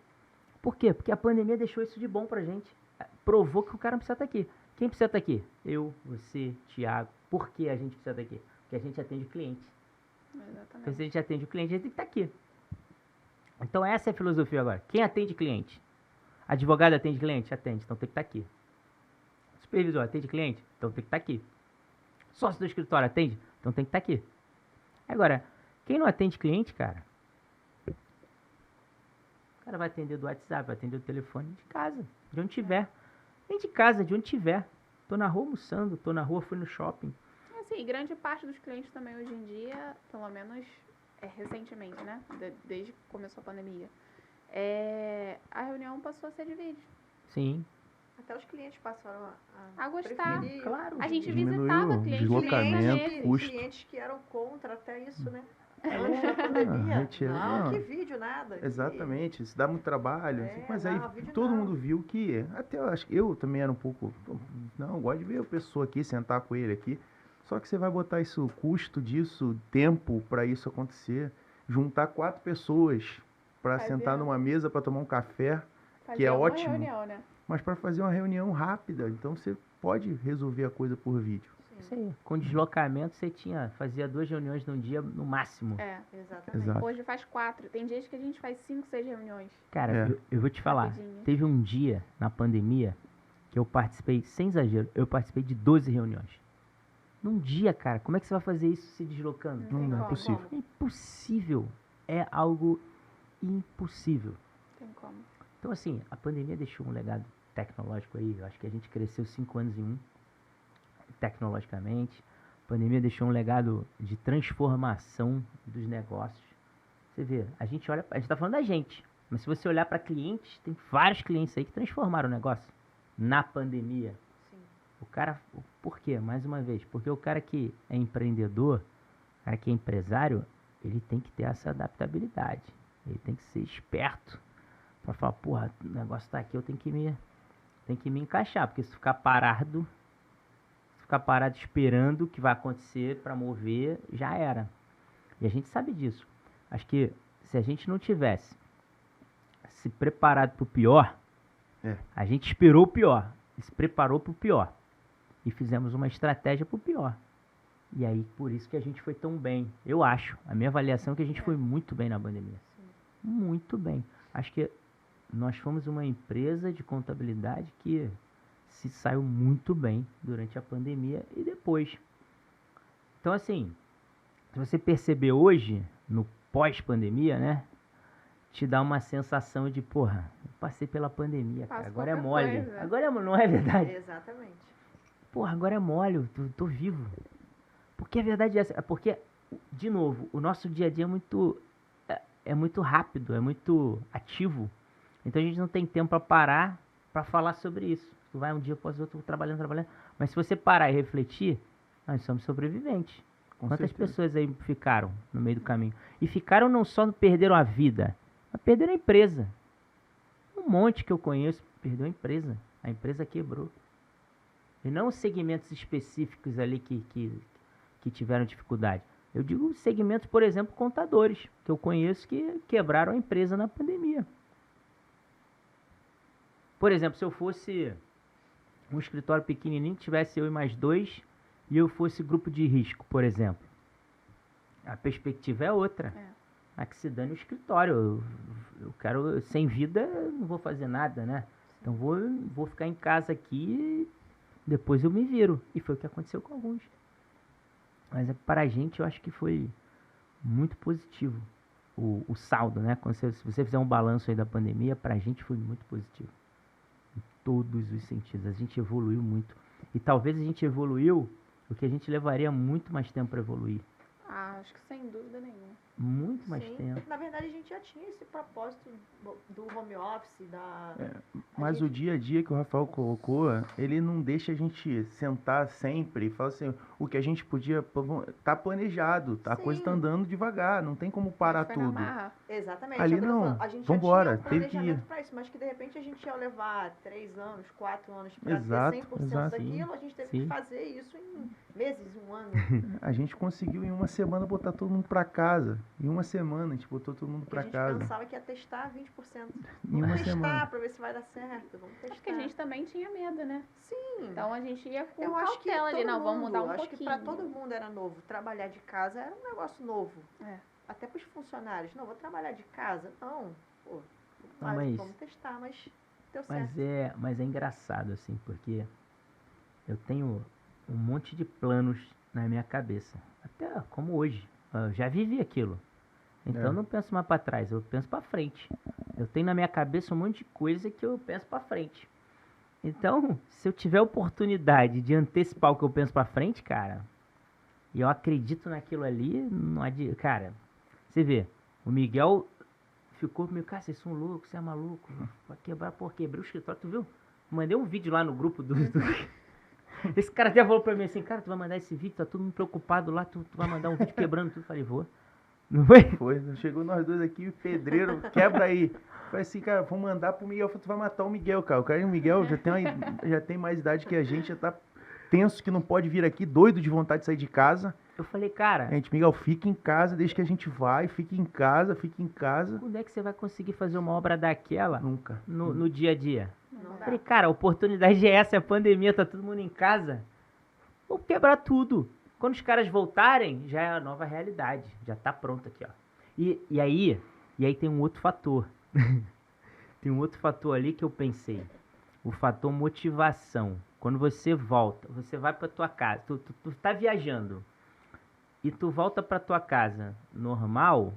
Por quê? Porque a pandemia deixou isso de bom pra gente. Provou que o cara não precisa estar aqui. Quem precisa estar aqui? Eu, você, Thiago. Por que a gente precisa estar aqui? Porque a gente atende o cliente. Então, Exatamente. se a gente atende o cliente, a gente tem que estar aqui. Então, essa é a filosofia agora. Quem atende cliente? Advogado atende cliente? Atende, então tem que estar aqui. Supervisor atende cliente? Então tem que estar aqui. Sócio do escritório atende? Então tem que estar aqui. Agora, quem não atende cliente, cara? O cara vai atender do WhatsApp, vai atender do telefone de casa, de onde tiver. Nem de casa, de onde tiver. Tô na rua almoçando, tô na rua, fui no shopping. Assim, grande parte dos clientes também hoje em dia, pelo menos recentemente, né? Desde que começou a pandemia, a reunião passou a ser de vídeo. Sim, Até os clientes passaram A gostar. preferir claro. A gente Diminuiu visitava o clientes deslocamento, mesmo. custo. clientes que eram contra até isso, né? Antes da pandemia. retira- Não, não. que vídeo, nada. Exatamente, isso dá muito trabalho. É, Mas não, aí vídeo todo não. mundo viu que. Até eu acho que eu também era um pouco. Não, eu gosto de ver a pessoa aqui, sentar com ele aqui. Só que você vai botar isso, o custo disso, tempo para isso acontecer. Juntar 4 pessoas para Fazer- sentar numa mesa para tomar um café, Fazer é uma ótimo. reunião, né? mas para fazer uma reunião rápida. Então você pode resolver a coisa por vídeo. Isso aí. Com deslocamento, você fazia 2 reuniões num dia no máximo. É. Exatamente. Exato. Hoje faz 4. Tem dias que a gente faz 5, 6 reuniões. Cara, É. eu vou te falar. Rapidinho. Teve um dia na pandemia que eu participei, sem exagero, eu participei de 12 reuniões. Num dia, cara, como é que você vai fazer isso se deslocando? Não tem Não é como. possível. É impossível. É algo impossível. Tem como. Então, assim, a pandemia deixou um legado tecnológico aí. Eu acho que a gente cresceu 5 anos em um, tecnologicamente. A pandemia deixou um legado de transformação dos negócios. Você vê, a gente tá falando da gente, mas se você olhar para clientes, tem vários clientes aí que transformaram o negócio na pandemia. Sim. O cara, por quê? Mais uma vez, porque o cara que é empreendedor, o cara que é empresário, ele tem que ter essa adaptabilidade. Ele tem que ser esperto para falar, porra, o negócio tá aqui, eu tenho que me encaixar, porque se ficar parado esperando o que vai acontecer para mover, já era. E a gente sabe disso. Acho que se a gente não tivesse se preparado para o pior, a gente esperou o pior, e se preparou para o pior e fizemos uma estratégia para o pior. E aí, por isso que a gente foi tão bem. Eu acho, a minha avaliação é que a gente foi muito bem na pandemia. Muito bem. Acho que nós fomos uma empresa de contabilidade que se saiu muito bem durante a pandemia e depois. Então, assim, se você perceber hoje, no pós-pandemia, né? Te dá uma sensação de, porra, eu passei pela pandemia, cara, Passa agora é qualquer mole. coisa. Agora não é verdade? Exatamente. Porra, agora é mole, eu tô vivo. Porque a verdade é essa, porque, de novo, o nosso dia a dia é muito rápido, é muito ativo. Então a gente não tem tempo para parar para falar sobre isso. Tu vai um dia após o outro trabalhando. Mas se você parar e refletir, nós somos sobreviventes. Com Quantas certeza. pessoas aí ficaram no meio do caminho? E ficaram não só perderam a vida, mas perderam a empresa. Um monte que eu conheço perdeu a empresa. A empresa quebrou. E não segmentos específicos ali que tiveram dificuldade. Eu digo segmentos, por exemplo, contadores, que eu conheço que quebraram a empresa na pandemia. Por exemplo, se eu fosse um escritório pequenininho, tivesse eu e mais 2, e eu fosse grupo de risco, por exemplo. A perspectiva é outra. A que se dane o escritório. Eu quero, sem vida, eu não vou fazer nada, né? Então vou ficar em casa aqui, depois eu me viro. E foi o que aconteceu com alguns. Mas para a gente, eu acho que foi muito positivo o saldo, né? Se você fizer um balanço aí da pandemia, para a gente foi muito positivo. Em todos os sentidos. A gente evoluiu muito. E talvez a gente evoluiu o que a gente levaria muito mais tempo para evoluir. Ah, acho que sem dúvida nenhuma. Muito mais Sim. tempo. Na verdade, a gente já tinha esse propósito do home office, da... Mas o dia a dia que o Rafael colocou, ele não deixa a gente sentar sempre e falar assim, o que a gente podia, tá planejado, a coisa tá Sim. andando devagar, não tem como parar Mas foi na tudo. marra. Exatamente. Ali é o que eu tô não. falando. A gente Vambora, já tinha um teve que ir. planejamento para isso, mas que de repente a gente ia levar 3 anos, 4 anos para Exato, ter 100% exato. daquilo, a gente teve Sim. que fazer isso em meses, um ano. A gente conseguiu em uma semana botar todo mundo pra casa. Em uma semana a gente botou todo mundo Porque pra a gente casa. pensava que ia testar 20%. Em Vamos uma testar semana. para ver se vai dar certo, vamos testar. Acho que a gente também tinha medo, né? Sim. Então a gente ia com Eu acho que cautela ali, todo não, vamos mudar um mundo, acho pouquinho. que para todo mundo era novo. Trabalhar de casa era um negócio novo. É. Até para os funcionários. Não, vou trabalhar de casa. Não, pô, Não, mas- vamos testar, mas deu certo. Mas é engraçado, assim, porque eu tenho um monte de planos na minha cabeça. Até como hoje. Eu já vivi aquilo. Então É. eu não penso mais para trás, eu penso para frente. Eu tenho na minha cabeça um monte de coisa que eu penso para frente. Então, se eu tiver oportunidade de antecipar o que eu penso para frente, cara, e eu acredito naquilo ali, não adianta. Cara, você vê, o Miguel ficou meio, cara, vocês são loucos, você é maluco, vai quebrar, pô, quebrei o escritório, tu viu? Mandei um vídeo lá no grupo do... Esse cara até falou pra mim assim, cara, tu vai mandar esse vídeo, tá todo mundo preocupado lá, tu vai mandar um vídeo quebrando tudo. Falei, vou. Não foi? Foi, chegou nós dois aqui, pedreiro, quebra aí. Falei assim, cara, chegou nós dois aqui, pedreiro, quebra aí. Falei assim, cara, vou mandar pro Miguel. Falei, tu vai matar o Miguel, cara. O cara e o Miguel já tem mais idade que a gente, já tá tenso que não pode vir aqui, doido de vontade de sair de casa. Eu falei, cara, Gente, Miguel, fica em casa, desde que a gente vai, fica em casa, fica em casa. quando é que você vai conseguir fazer uma obra daquela Nunca. no dia a dia? Não Eu dá. falei, cara, a oportunidade é essa, é a pandemia, tá todo mundo em casa. Vou quebrar tudo. Quando os caras voltarem, já é a nova realidade. Já tá pronto aqui, ó. E aí tem um outro fator. Tem um outro fator ali que eu pensei. O fator motivação. Quando você volta, você vai pra tua casa, tu tá viajando e tu volta pra tua casa normal,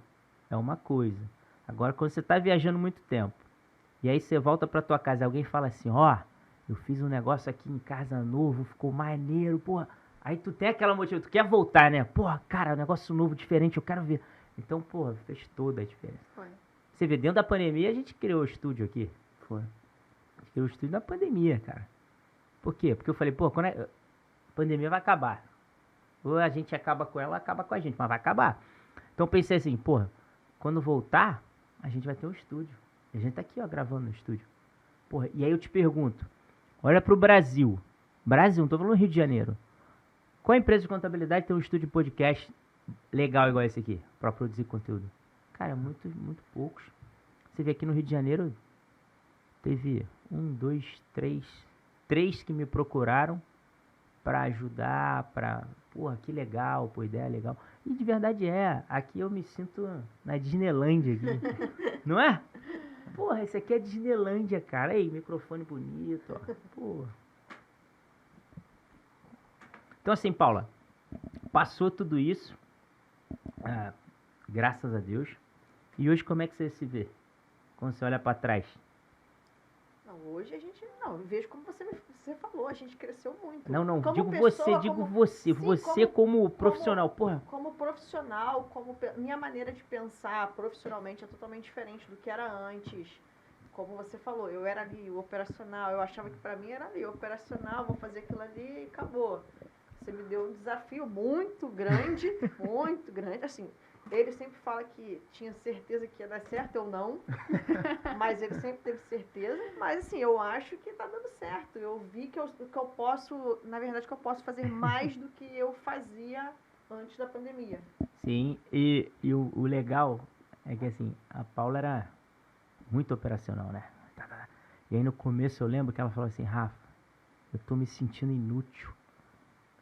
é uma coisa. Agora, quando você tá viajando muito tempo, e aí você volta pra tua casa e alguém fala assim, ó, eu fiz um negócio aqui em casa novo, ficou maneiro, porra. Aí tu tem aquela motivação, tu quer voltar, né? Porra, cara, um negócio novo, diferente, eu quero ver. Então, porra, fez toda a diferença. Foi. Você vê, dentro da pandemia a gente criou o estúdio aqui. Foi. A gente criou o estúdio na pandemia, cara. Por quê? Porque eu falei, pô, quando a pandemia vai acabar. Ou a gente acaba com ela, acaba com a gente, mas vai acabar. Então eu pensei assim, porra, quando voltar, a gente vai ter um estúdio. E a gente tá aqui, ó, gravando no estúdio. Porra, e aí eu te pergunto, olha pro Brasil. Brasil, não tô falando Rio de Janeiro. Qual empresa de contabilidade tem um estúdio de podcast legal igual esse aqui, pra produzir conteúdo? Cara, muito poucos. Você vê aqui no Rio de Janeiro, teve 1, 2, 3 que me procuraram pra ajudar, pra... Porra, que legal, pô, ideia legal. E de verdade aqui eu me sinto na Disneylândia aqui. Não é? Porra, esse aqui é Disneylândia, cara. Aí, microfone bonito, ó. Porra. Então assim, Paula, passou tudo isso, graças a Deus. E hoje como é que você se vê? Quando você olha pra trás? Não, hoje a gente. Não, eu vejo como você falou, a gente cresceu muito. Não, Como digo pessoa, você, como- você. Sim, Você como profissional, porra. Como profissional, minha maneira de pensar profissionalmente é totalmente diferente do que era antes. Como você falou, eu era ali o operacional, eu achava que pra mim era ali, operacional, vou fazer aquilo ali e acabou. Você me deu um desafio muito grande, assim. Ele sempre fala que tinha certeza que ia dar certo, eu não. Mas ele sempre teve certeza. Mas assim, eu acho que tá dando certo. Eu vi que eu posso, na verdade, que eu posso fazer mais do que eu fazia antes da pandemia. Sim, e o legal é que assim, a Paula era muito operacional, né? E aí no começo eu lembro que ela falou assim, Rafa, eu tô me sentindo inútil.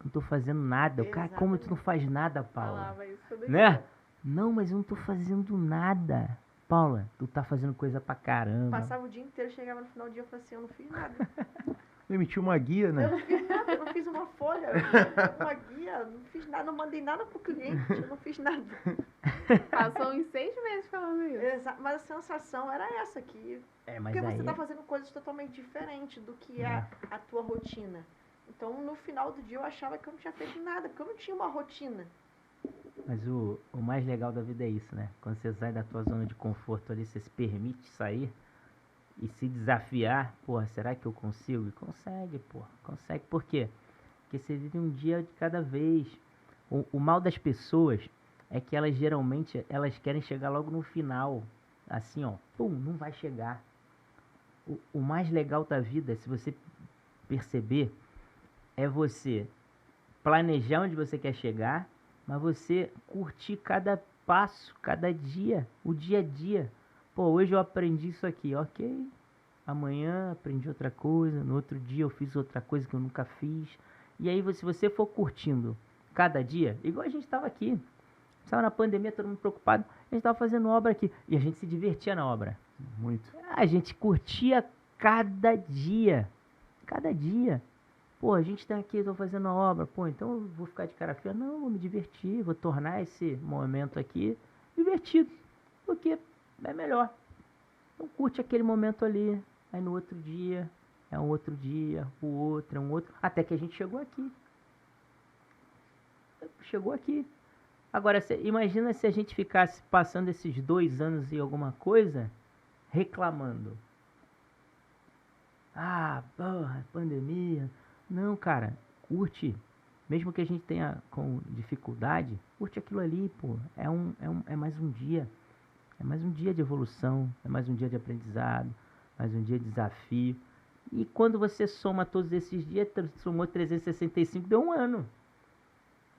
Eu não tô fazendo nada. O cara, como tu não faz nada, Paula? Falava isso todo Né? dia. Não, mas eu não tô fazendo nada. Paula, tu tá fazendo coisa pra caramba. Passava o dia inteiro, chegava no final do dia e falava assim, eu não fiz nada. Eu emiti uma guia, Eu né? não fiz nada, eu não fiz uma folha, uma guia, não fiz nada, não mandei nada pro cliente, eu não fiz nada. Passou uns 6 meses falando isso. Mas a sensação era essa, que É, mas porque aí... você tá fazendo coisas totalmente diferentes do que é a tua rotina. Então, no final do dia, eu achava que eu não tinha feito nada, porque eu não tinha uma rotina. Mas o mais legal da vida é isso, né? Quando você sai da tua zona de conforto ali, você se permite sair e se desafiar. Porra, será que eu consigo? E consegue, porra. Consegue. Por quê? Porque você vive um dia de cada vez. O mal das pessoas é que elas geralmente elas querem chegar logo no final. Assim, ó. Pum, não vai chegar. O mais legal da vida, se você perceber, é você planejar onde você quer chegar, mas você curtir cada passo, cada dia, o dia a dia. Pô, hoje eu aprendi isso aqui, ok. Amanhã aprendi outra coisa, no outro dia eu fiz outra coisa que eu nunca fiz. E aí, se você for curtindo cada dia, igual a gente estava aqui, estava na pandemia, todo mundo preocupado, a gente estava fazendo obra aqui, e a gente se divertia na obra. Muito. A gente curtia cada dia. Cada dia. Pô, a gente tá aqui, eu tô fazendo a obra. Pô, então eu vou ficar de cara feia. Não, vou me divertir. Vou tornar esse momento aqui divertido. Porque é melhor. Então curte aquele momento ali. Aí no outro dia, é um outro dia. O outro, é um outro. Até que a gente chegou aqui. Chegou aqui. Agora, imagina se a gente ficasse passando esses 2 anos e alguma coisa reclamando. Ah, porra, pandemia. Não, cara, curte. Mesmo que a gente tenha com dificuldade, curte aquilo ali, pô. É mais um dia. É mais um dia de evolução, é mais um dia de aprendizado, mais um dia de desafio. E quando você soma todos esses dias, somou 365, deu um ano.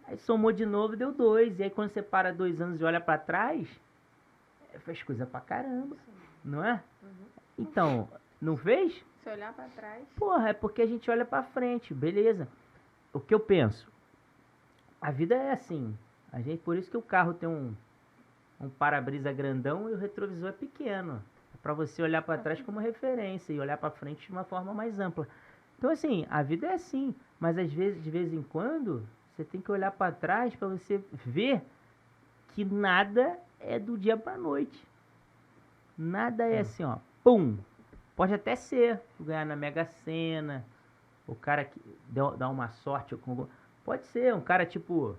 Aí somou de novo, deu 2. E aí quando você para 2 anos e olha pra trás, faz coisa pra caramba, não é? Então, não fez? Se olhar pra trás. Porra, é porque a gente olha pra frente, beleza. O que eu penso? A vida é assim. Por isso que o carro tem um para-brisa grandão e o retrovisor é pequeno. É pra você olhar pra trás como referência e olhar pra frente de uma forma mais ampla. Então, assim, a vida é assim. Mas às vezes, de vez em quando, você tem que olhar pra trás pra você ver que nada é do dia pra noite. Nada é assim, ó. Pum! Pode até ser ganhar na Mega Sena, o cara que dá uma sorte. Pode ser, um cara tipo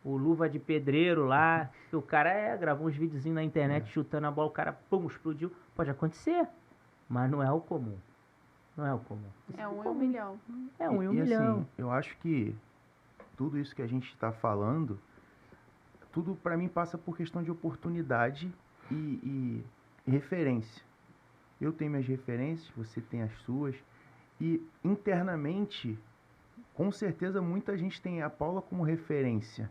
o Luva de Pedreiro lá, que o cara gravou uns videozinhos na internet chutando a bola, o cara, pum, explodiu. Pode acontecer, mas não é o comum. Não é o comum. É 1 em 1 milhão. É 1 em 1 E milhão. assim, eu acho que tudo isso que a gente está falando, tudo para mim passa por questão de oportunidade e referência. Eu tenho minhas referências, você tem as suas. E internamente, com certeza, muita gente tem a Paula como referência.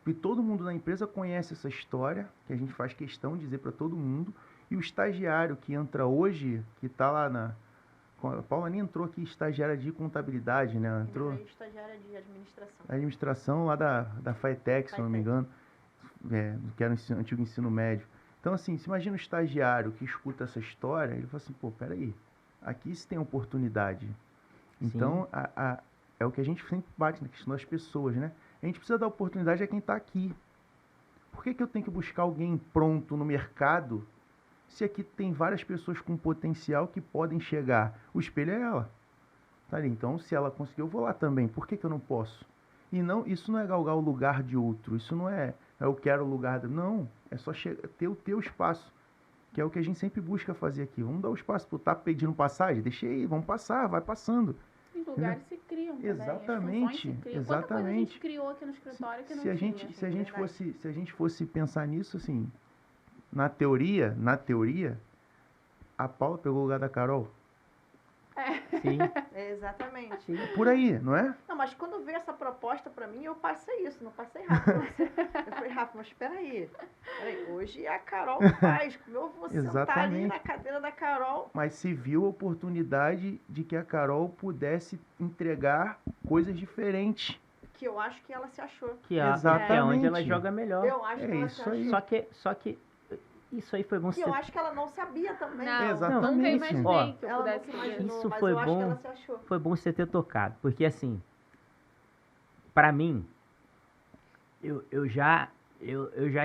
E todo mundo na empresa conhece essa história, que a gente faz questão de dizer para todo mundo. E o estagiário que entra hoje, que está lá na... A Paula nem entrou aqui estagiária de contabilidade, né? Ela entrou estagiária de administração. administração lá da FATEC, se eu não me engano, que era o antigo ensino médio. Então, assim, se imagina um estagiário que escuta essa história, ele fala assim, pô, peraí, aqui se tem oportunidade. Então, é o que a gente sempre bate na questão das pessoas, né? A gente precisa dar oportunidade a quem está aqui. Por que eu tenho que buscar alguém pronto no mercado se aqui tem várias pessoas com potencial que podem chegar? O espelho é ela. Tá ali. Então, se ela conseguiu, eu vou lá também. Por que eu não posso? E não, isso não é galgar o lugar de outro. Isso não é eu quero o lugar... Não, é só ter o teu espaço. Que é o que a gente sempre busca fazer aqui. Vamos dar o espaço para tá pedindo passagem? Deixa aí, vamos passar, vai passando. Os lugares se criam também. Exatamente, As funções se criam. exatamente. Quanta coisa a gente criou aqui no escritório que não tinha. Se a gente fosse pensar nisso, assim, na teoria, a Paula pegou o lugar da Carol. Sim. Exatamente. Sim. Por aí, não é? Não, mas quando veio essa proposta pra mim, eu passei isso, não passei Rafa. Eu falei, Rafa, mas peraí, hoje a Carol faz, como eu vou sentar ali na cadeira da Carol. Mas se viu a oportunidade de que a Carol pudesse entregar coisas diferentes. Que eu acho que ela se achou. Que é onde ela joga melhor. Eu acho que ela se achou. Só que isso aí foi bom. Que eu acho que ela não sabia também. Não, exatamente. nunca imaginei que eu ela pudesse não fazer. imaginou, Isso mas foi eu acho bom. que ela se achou. Foi bom você ter tocado, porque assim, pra mim, eu já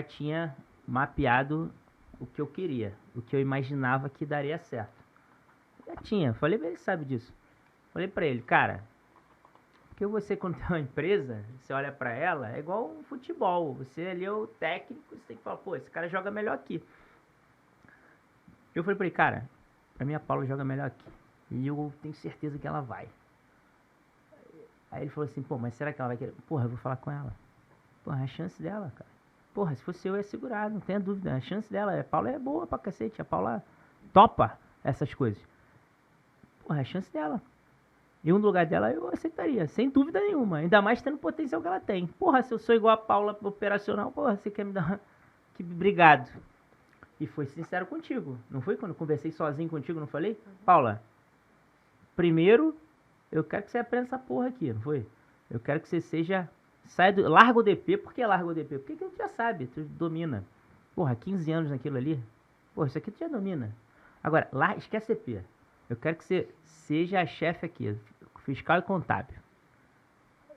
tinha mapeado o que eu queria, o que eu imaginava que daria certo. Já tinha, falei pra ele, sabe disso. Falei pra ele, cara, porque você quando tem uma empresa, você olha pra ela, é igual um futebol, você ali é o técnico, você tem que falar, pô, esse cara joga melhor aqui. Eu falei pra ele, cara, pra mim a Paula joga melhor aqui. E eu tenho certeza que ela vai. Aí ele falou assim, pô, mas será que ela vai querer? Porra, eu vou falar com ela. Porra, é a chance dela, cara. Porra, se fosse eu ia segurar, não tenha dúvida. A chance dela, a Paula é boa pra cacete. A Paula topa essas coisas. Porra, é a chance dela. E no lugar dela eu aceitaria, sem dúvida nenhuma. Ainda mais tendo o potencial que ela tem. Porra, se eu sou igual a Paula operacional, porra, você quer me dar uma... Que obrigado. E foi sincero contigo. Não foi quando eu conversei sozinho contigo, não falei? Paula, primeiro, eu quero que você aprenda essa porra aqui, não foi? Eu quero que você seja... Larga o DP. Por que larga o DP? Porque tu já sabe, tu domina. Porra, 15 anos naquilo ali. Porra, isso aqui tu já domina. Agora, esquece DP. Eu quero que você seja a chefe aqui, fiscal e contábil.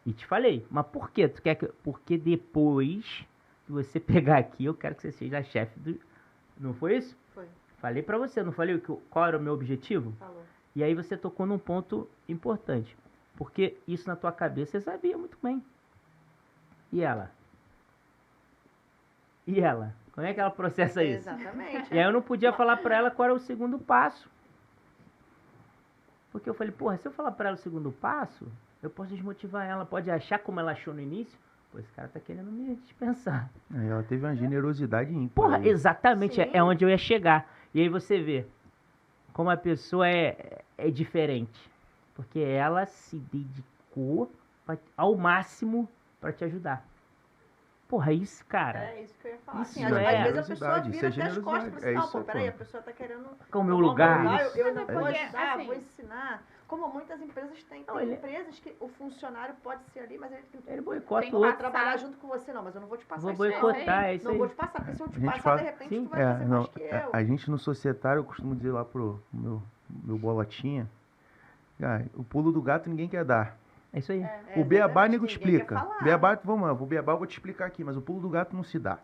E te falei, mas por quê? Tu quer que... Porque depois que você pegar aqui, eu quero que você seja a chefe do... Não foi isso? Foi. Falei pra você, não falei qual era o meu objetivo? Falou. E aí você tocou num ponto importante. Porque isso na tua cabeça você sabia muito bem. E ela? E ela? Como é que ela processa isso? Exatamente. E aí eu não podia falar pra ela qual era o segundo passo. Porque eu falei, porra, se eu falar pra ela o segundo passo, Eu posso desmotivar ela, pode achar como ela achou no início. Pô, esse cara tá querendo me dispensar. Aí ela teve uma generosidade ímpar. Porra, aí. exatamente, Sim. é onde eu ia chegar. E aí você vê como a pessoa é diferente. Porque ela se dedicou ao máximo pra te ajudar. Porra, isso, cara. É isso que eu ia falar. Isso Assim, às é vezes a pessoa generosidade, vira isso é até as costas e fala assim, generosidade. É não, isso pô, aí, peraí, a pô. pessoa tá querendo Com o meu tomar lugar. eu Mas é vou porque, ajudar, assim, vou ensinar. Como muitas empresas têm. Não, Tem ele- empresas que o funcionário pode ser ali, mas Ele boicota Tem o que outro. trabalhar junto com você, não, mas eu não vou te passar Vou isso não. boicotar, é isso Não aí. vou te passar, porque se eu te A gente passar, fala- de repente, Sim. tu vai fazer mais que eu. A gente no societário, eu costumo dizer lá pro meu bolotinha, cara, o pulo do gato ninguém quer dar. É isso aí. É, O beabá exatamente, nego te ninguém quer explica. falar. Beabá, vamos lá, o beabá eu vou te explicar aqui, mas o pulo do gato não se dá.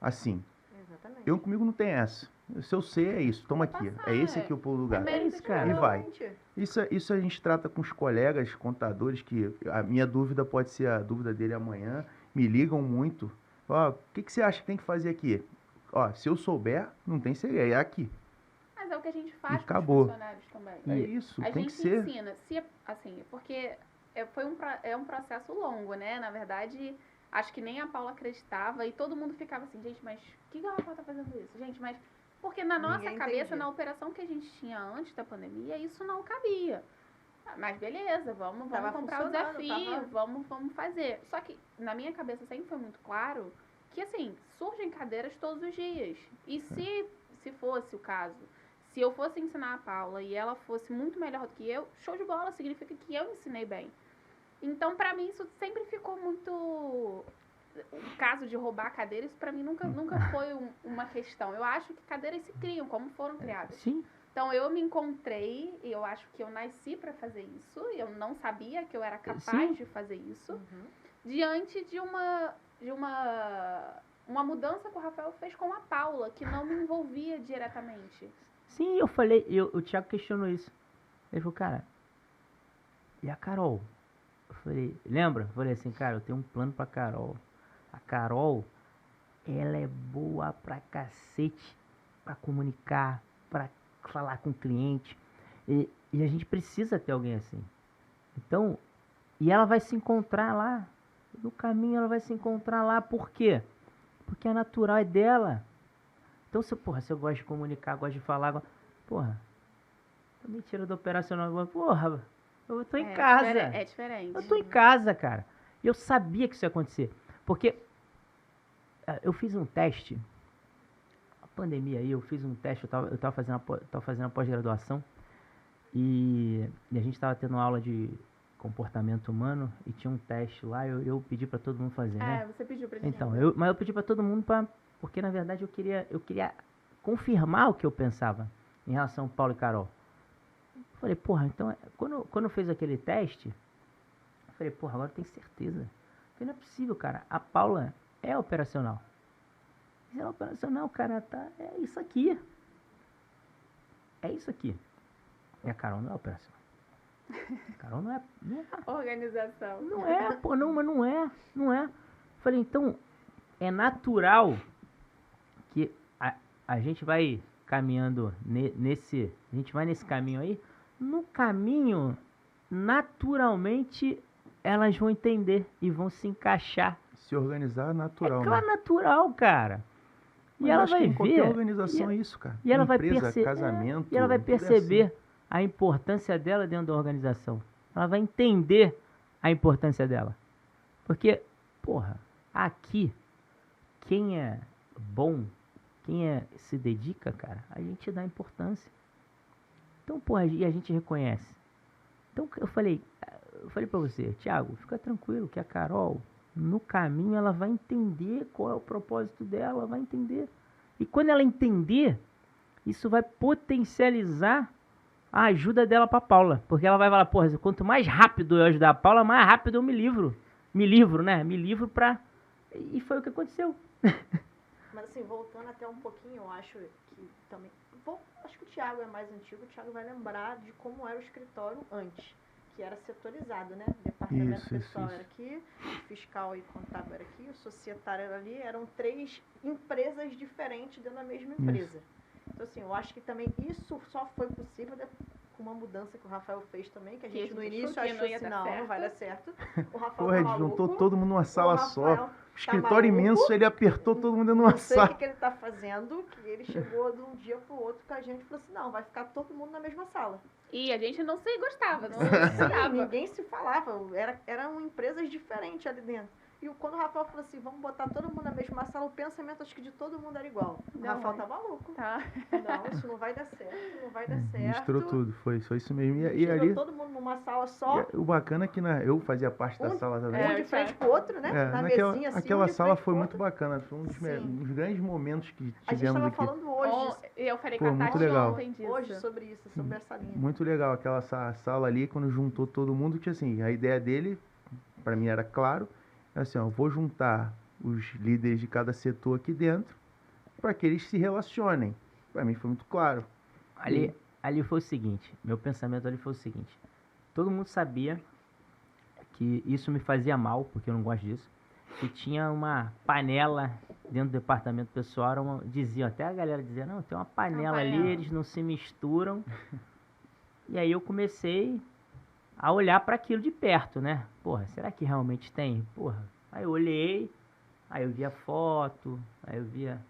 Assim, Exatamente. comigo não tem essa. Se eu sei, é isso, toma Vou aqui. passar, É esse é. aqui o pulo do gato. É isso, cara. E vai. Exatamente. Isso a gente trata com os colegas contadores, que a minha dúvida pode ser a dúvida dele amanhã. Me ligam muito. Ó, o que você acha que tem que fazer aqui? Ó, se eu souber, não tem segredo, é aqui. Mas é o que a gente faz com acabou. os funcionários também. É isso, A tem gente que ser. ensina, assim, porque é um processo longo, né? Na verdade, acho que nem a Paula acreditava e todo mundo ficava assim, gente, mas o que a Paula tá fazendo isso? Gente, mas... Porque na nossa Ninguém cabeça, entendia. na operação que a gente tinha antes da pandemia, isso não cabia. Mas beleza, vamos Tava comprar o funcionando, desafio, vamos fazer. Só que na minha cabeça sempre foi muito claro que, assim, surgem cadeiras todos os dias. E se fosse o caso, se eu fosse ensinar a Paula e ela fosse muito melhor do que eu, show de bola, significa que eu ensinei bem. Então, pra mim, isso sempre ficou muito... O caso de roubar cadeira, isso pra mim nunca foi uma questão. Eu acho que cadeiras se criam, como foram criadas. Sim. Então, eu me encontrei, e eu acho que eu nasci pra fazer isso, eu não sabia que eu era capaz Sim. de fazer isso, Uhum. diante de uma mudança que o Rafael fez com a Paula, que não me envolvia diretamente. Sim, eu falei, o Thiago questionou isso. Ele falou, cara, e a Carol? Eu falei, lembra? Eu falei assim, cara, eu tenho um plano pra Carol. A Carol, ela é boa pra cacete pra comunicar, pra falar com o cliente. E a gente precisa ter alguém assim. Então, e ela vai se encontrar lá. No caminho ela vai se encontrar lá. Por quê? Porque a natural é dela. Então, se eu gosto de comunicar, gosto de falar, porra, me tira do operacional agora, porra, eu tô em casa. É diferente. Eu tô em casa, cara. E eu sabia que isso ia acontecer. Porque eu fiz um teste, a pandemia aí, eu fiz um teste, eu tava fazendo a pós-graduação e a gente tava tendo aula de comportamento humano e tinha um teste lá, eu pedi pra todo mundo fazer, né? Você pediu pra gente. Então, mas eu pedi pra todo mundo porque na verdade eu queria confirmar o que eu pensava em relação ao Paulo e Carol. Eu falei, porra, então, quando eu fiz aquele teste, eu falei, porra, agora eu tenho certeza. Porque não é possível, cara. A Paula é operacional. Se ela é operacional, cara, é isso aqui. É isso aqui. E a Carol não é operacional. A Carol não é. Organização. Não é, pô, não, mas não é. Falei, então, é natural que a gente vai caminhando a gente vai nesse caminho aí, no caminho, naturalmente, elas vão entender e vão se encaixar. Se organizar natural, É claro, né? natural, cara. E Mas ela acho que vai em qualquer ver, organização é isso, cara. e ela vai Empresa, perceber, casamento, e ela vai tudo é perceber assim. a importância dela dentro da organização. Ela vai entender a importância dela. Porque, porra, aqui, quem é bom, quem se dedica, cara, a gente dá importância. Então, porra, e a gente reconhece. Então, eu falei pra você, Thiago, fica tranquilo que a Carol, no caminho, ela vai entender qual é o propósito dela, vai entender. E quando ela entender, isso vai potencializar a ajuda dela pra Paula. Porque ela vai falar, porra, quanto mais rápido eu ajudar a Paula, mais rápido eu me livro. Me livro pra... E foi o que aconteceu. Mas assim, voltando até um pouquinho, eu acho que também... acho que o Thiago é mais antigo, o Thiago vai lembrar de como era o escritório antes, que era setorizado, né? Departamento Isso, pessoal isso. era aqui, o fiscal e contábil era aqui, o societário era ali, eram 3 empresas diferentes dentro da mesma empresa. Então assim, eu acho que também isso só foi possível com uma mudança que o Rafael fez também, que a Que a gente no gente início achou que achou não ia assim, dar não certo. vai dar certo. O Rafael Porra, tá ele juntou maluco. todo mundo numa sala Rafael só. tá Escritório maluco. imenso, ele apertou todo mundo numa Não sei o sala. que ele tá fazendo, que ele chegou de um dia pro outro com a gente e falou assim, não, vai ficar todo mundo na mesma sala. E a gente não se gostava, não se Sim, dava. ninguém se falava, eram empresas diferentes ali dentro. E quando o Rafael falou assim, vamos botar todo mundo na mesma sala, o pensamento acho que de todo mundo era igual. O Não, Rafael é. tá maluco. Tá. Não, isso não vai dar certo, não vai dar certo. Misturou tudo, foi só isso mesmo. E Tirou ali, todo mundo numa sala só, o bacana é que eu fazia parte da sala também. um de frente pro outro, né? Na mesinha assim, aquela um de sala frente foi pro muito outro. bacana, foi um Sim. dos grandes momentos que A gente tivemos tava aqui. falando hoje, Eu falei Pô, com a muito Tati legal. ontem disso. hoje sobre isso, sobre essa linha. Muito legal aquela sala ali, quando juntou todo mundo, que assim, a ideia dele, pra mim era claro, é assim, ó, eu vou juntar os líderes de cada setor aqui dentro para que eles se relacionem. Pra mim foi muito claro. Ali foi o seguinte, meu pensamento ali foi o seguinte, todo mundo sabia que isso me fazia mal, porque eu não gosto disso, que tinha uma panela dentro do departamento pessoal, diziam, até a galera dizia, não, tem uma panela ali, panela. eles não se misturam. E aí eu comecei a olhar para aquilo de perto, né? Porra, será que realmente tem? Porra, aí eu olhei, aí eu via foto, aí eu via...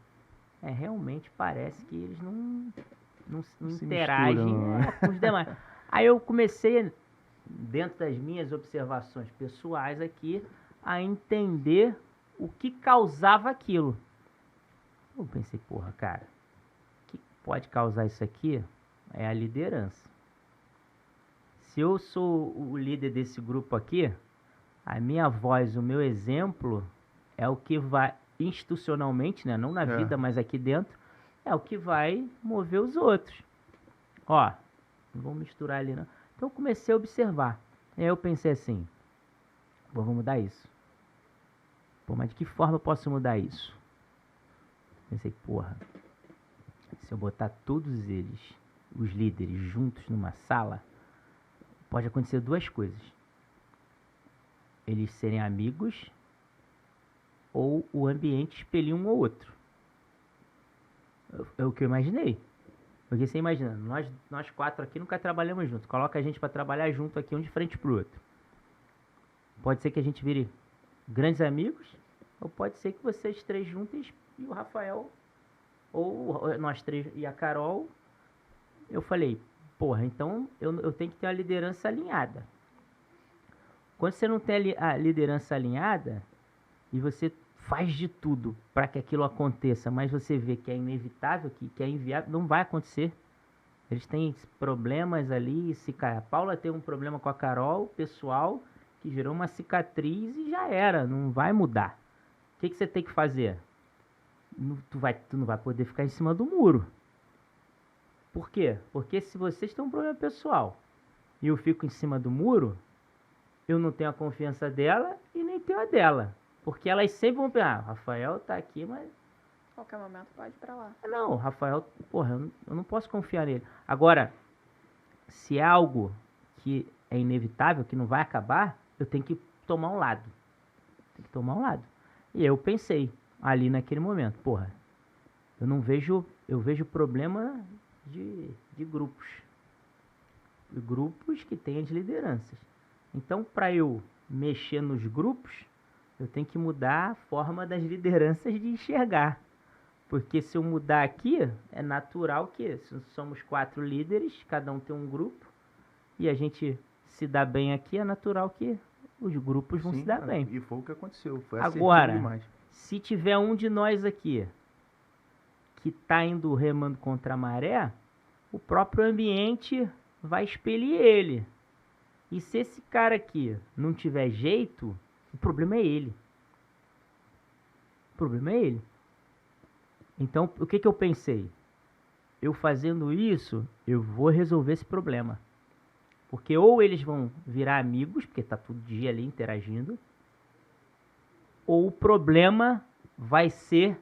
realmente parece que eles não Se interagem misturam. com os demais. Aí eu comecei, dentro das minhas observações pessoais aqui, a entender o que causava aquilo. Eu pensei, porra, cara, o que pode causar isso aqui é a liderança. Se eu sou o líder desse grupo aqui, a minha voz, o meu exemplo é o que vai institucionalmente, né, não na vida, mas aqui dentro, é o que vai mover os outros. Ó, não vamos misturar ali não. Então eu comecei a observar. E aí eu pensei assim, pô, vou mudar isso. Pô, mas de que forma eu posso mudar isso? Pensei, porra, se eu botar todos eles, os líderes, juntos numa sala, pode acontecer duas coisas. Eles serem amigos ou o ambiente expelir um ou outro. É o que eu imaginei. Porque você imagina, nós quatro aqui nunca trabalhamos juntos. Coloca a gente para trabalhar junto aqui, um de frente pro outro. Pode ser que a gente vire grandes amigos, ou pode ser que vocês três juntos e o Rafael, ou nós três e a Carol. Eu falei, porra, então eu tenho que ter uma liderança alinhada. Quando você não tem a liderança alinhada, e você faz de tudo para que aquilo aconteça, mas você vê que é inevitável, que é inviável, não vai acontecer. Eles têm problemas ali, a Paula tem um problema com a Carol, pessoal, que gerou uma cicatriz e já era, não vai mudar. O que você tem que fazer? Tu não vai poder ficar em cima do muro. Por quê? Porque se vocês têm um problema pessoal e eu fico em cima do muro, eu não tenho a confiança dela e nem tenho a dela. Porque elas sempre vão pensar, Rafael tá aqui, mas... Qualquer momento pode ir pra lá. Não, o Rafael, porra, eu não posso confiar nele. Agora, se é algo que é inevitável, que não vai acabar, eu tenho que tomar um lado. Tem que tomar um lado. E eu pensei, ali naquele momento, porra, eu vejo problema de grupos. De grupos que têm as lideranças. Então, para eu mexer nos grupos, eu tenho que mudar a forma das lideranças de enxergar. Porque se eu mudar aqui, é natural que, se somos 4 líderes, cada um tem um grupo, e a gente se dá bem aqui, é natural que os grupos vão se dar bem. E foi o que aconteceu. Foi Agora, demais. se tiver um de nós aqui que está indo remando contra a maré, o próprio ambiente vai expelir ele. E se esse cara aqui não tiver jeito, o problema é ele. O problema é ele. Então, o que eu pensei? Eu fazendo isso, eu vou resolver esse problema. Porque ou eles vão virar amigos, porque tá todo dia ali interagindo, ou o problema vai ser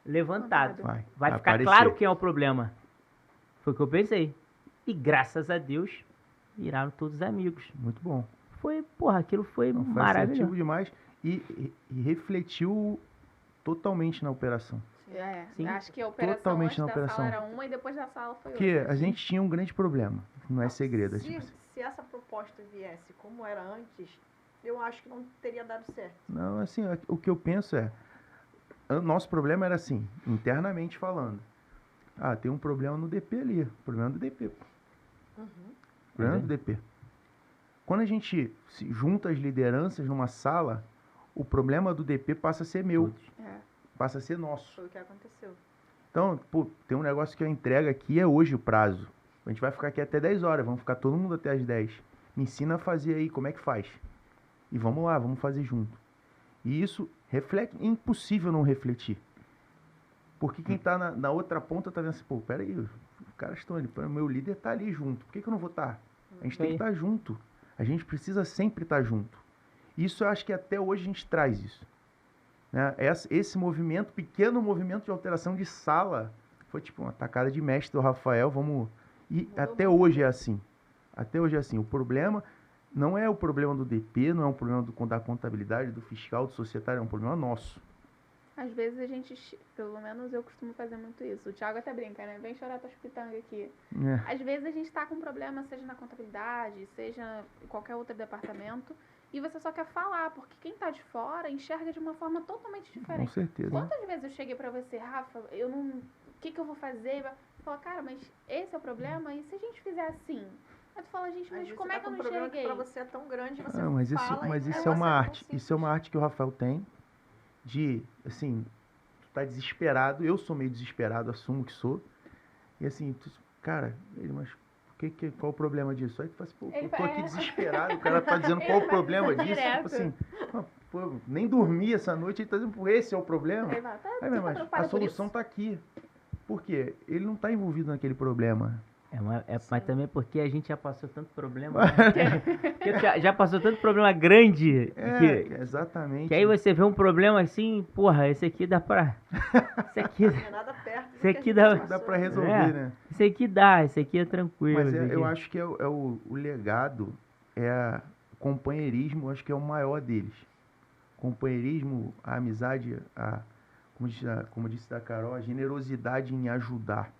levantado. Vai ficar aparecer. claro quem é o problema. Foi o que eu pensei. E graças a Deus, viraram todos amigos. Muito bom. Foi, porra, aquilo foi Foi maravilhoso. assertivo demais e refletiu totalmente na operação. Sim. Acho que a operação Totalmente antes na da operação. sala era uma e depois da sala foi Porque outra. a gente tinha um grande problema, não é segredo. Se, Tipo assim. se essa proposta viesse como era antes, eu acho que não teria dado certo. Não, assim, o que eu penso é, o nosso problema era assim, internamente falando. Ah, tem um problema no DP ali, problema do DP. Problema do DP. Quando a gente se junta as lideranças numa sala, o problema do DP passa a ser meu, passa a ser nosso. Foi o que aconteceu. Então, pô, tem um negócio que eu entrego aqui, é hoje o prazo. A gente vai ficar aqui até 10 horas, vamos ficar todo mundo até as 10. Me ensina a fazer aí, como é que faz? E vamos lá, vamos fazer junto. E isso reflete, é impossível não refletir. Porque quem tá na outra ponta tá vendo assim, pô, peraí, os caras estão ali, o meu líder tá ali junto, por que eu não vou estar? A gente tem que estar junto. A gente precisa sempre estar junto. Isso eu acho que até hoje a gente traz isso. Né? Esse movimento, pequeno movimento de alteração de sala, foi tipo uma tacada de mestre do Rafael, vamos... E até hoje é assim. Até hoje é assim. O problema não é o problema do DP, não é um problema da contabilidade, do fiscal, do societário, é um problema nosso. Às vezes a gente, pelo menos eu costumo fazer muito isso. O Thiago até brinca, né? Vem chorar tuas pitangas aqui. Às vezes a gente tá com problema, seja na contabilidade, seja em qualquer outro departamento, e você só quer falar, porque quem tá de fora enxerga de uma forma totalmente diferente. Com certeza. Quantas vezes eu cheguei pra você, Rafa, eu não... O que eu vou fazer? Você fala, cara, mas esse é o problema, e se a gente fizer assim? Aí tu fala, gente, mas como é que eu não enxerguei? Pra você é tão grande, você não, mas fala isso é uma arte. Isso é uma arte que o Rafael tem de, assim, tu tá desesperado, eu sou meio desesperado, assumo que sou. E assim, cara, mas qual o problema disso? Aí tu fala assim, pô, eu tô aqui desesperado, o cara tá dizendo qual o problema disso. Tipo assim, pô, nem dormi essa noite, ele tá dizendo, pô, esse é o problema. Aí, mas a solução tá aqui. Por quê? Ele não tá envolvido naquele problema. Mas também porque a gente já passou tanto problema. Né? Porque já passou tanto problema grande. Exatamente. Que aí você vê um problema assim, porra, esse aqui dá pra. Esse aqui. Não é nada perto. Esse aqui dá pra resolver, né? Esse aqui é tranquilo. Mas eu acho que o legado, o companheirismo, acho que é o maior deles. Companheirismo, a amizade, como disse a Carol, a generosidade em ajudar.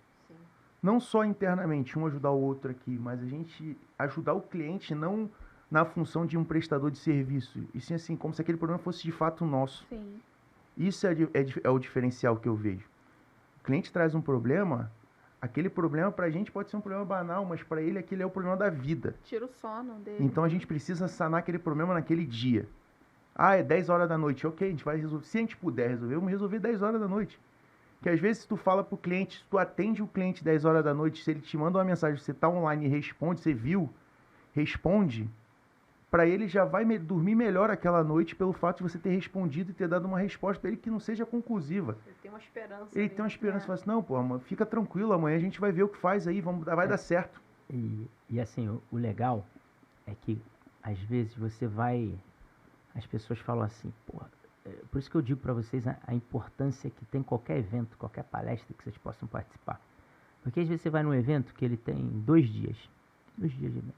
Não só internamente, um ajudar o outro aqui, mas a gente ajudar o cliente não na função de um prestador de serviço, e sim assim, como se aquele problema fosse de fato nosso. Sim. Isso é o diferencial que eu vejo. O cliente traz um problema, aquele problema pra gente pode ser um problema banal, mas pra ele aquele é o problema da vida. Tira o sono dele. Então a gente precisa sanar aquele problema naquele dia. Ah, é 10 horas da noite, ok, a gente vai resolver. Se a gente puder resolver, vamos resolver 10 horas da noite. Que às vezes tu fala pro cliente, se tu atende o cliente 10 horas da noite, se ele te manda uma mensagem, você tá online e responde, você viu, responde, pra ele já vai dormir melhor aquela noite pelo fato de você ter respondido e ter dado uma resposta pra ele que não seja conclusiva. Ele tem uma esperança. Ele tem uma esperança, fala assim, não, pô, fica tranquilo, amanhã a gente vai ver o que faz aí, vai dar certo. E assim, o legal é que às vezes você vai, as pessoas falam assim, pô, por isso que eu digo para vocês a importância que tem qualquer evento, qualquer palestra que vocês possam participar. Porque às vezes você vai num evento que ele tem 2 dias de evento.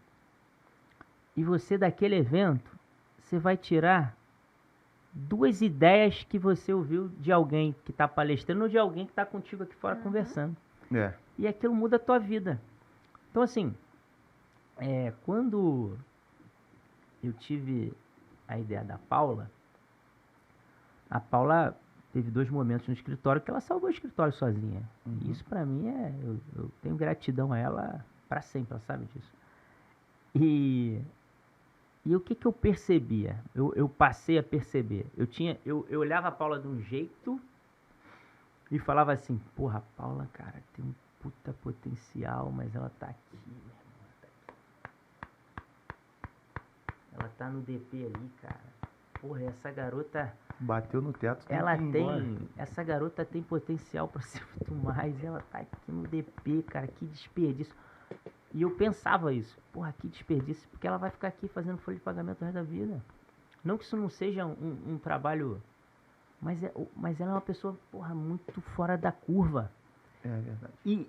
E você daquele evento, você vai tirar 2 ideias que você ouviu de alguém que está palestrando ou de alguém que está contigo aqui fora conversando. E aquilo muda a tua vida. Então assim, quando eu tive a ideia da Paula, a Paula teve 2 momentos no escritório que ela salvou o escritório sozinha. E isso pra mim eu tenho gratidão a ela pra sempre, ela sabe disso. E o que eu percebia? Eu passei a perceber. Eu olhava a Paula de um jeito e falava assim, porra, a Paula, cara, tem um puta potencial, mas ela tá aqui, meu irmão. Ela tá no DP ali, cara. Porra, essa garota... Bateu no teto, essa garota tem potencial pra ser muito mais. Ela tá aqui no DP, cara, que desperdício. E eu pensava isso, porra, que desperdício, porque ela vai ficar aqui fazendo folha de pagamento o resto da vida. Não que isso não seja um trabalho, mas ela é uma pessoa, porra, muito fora da curva. É verdade. E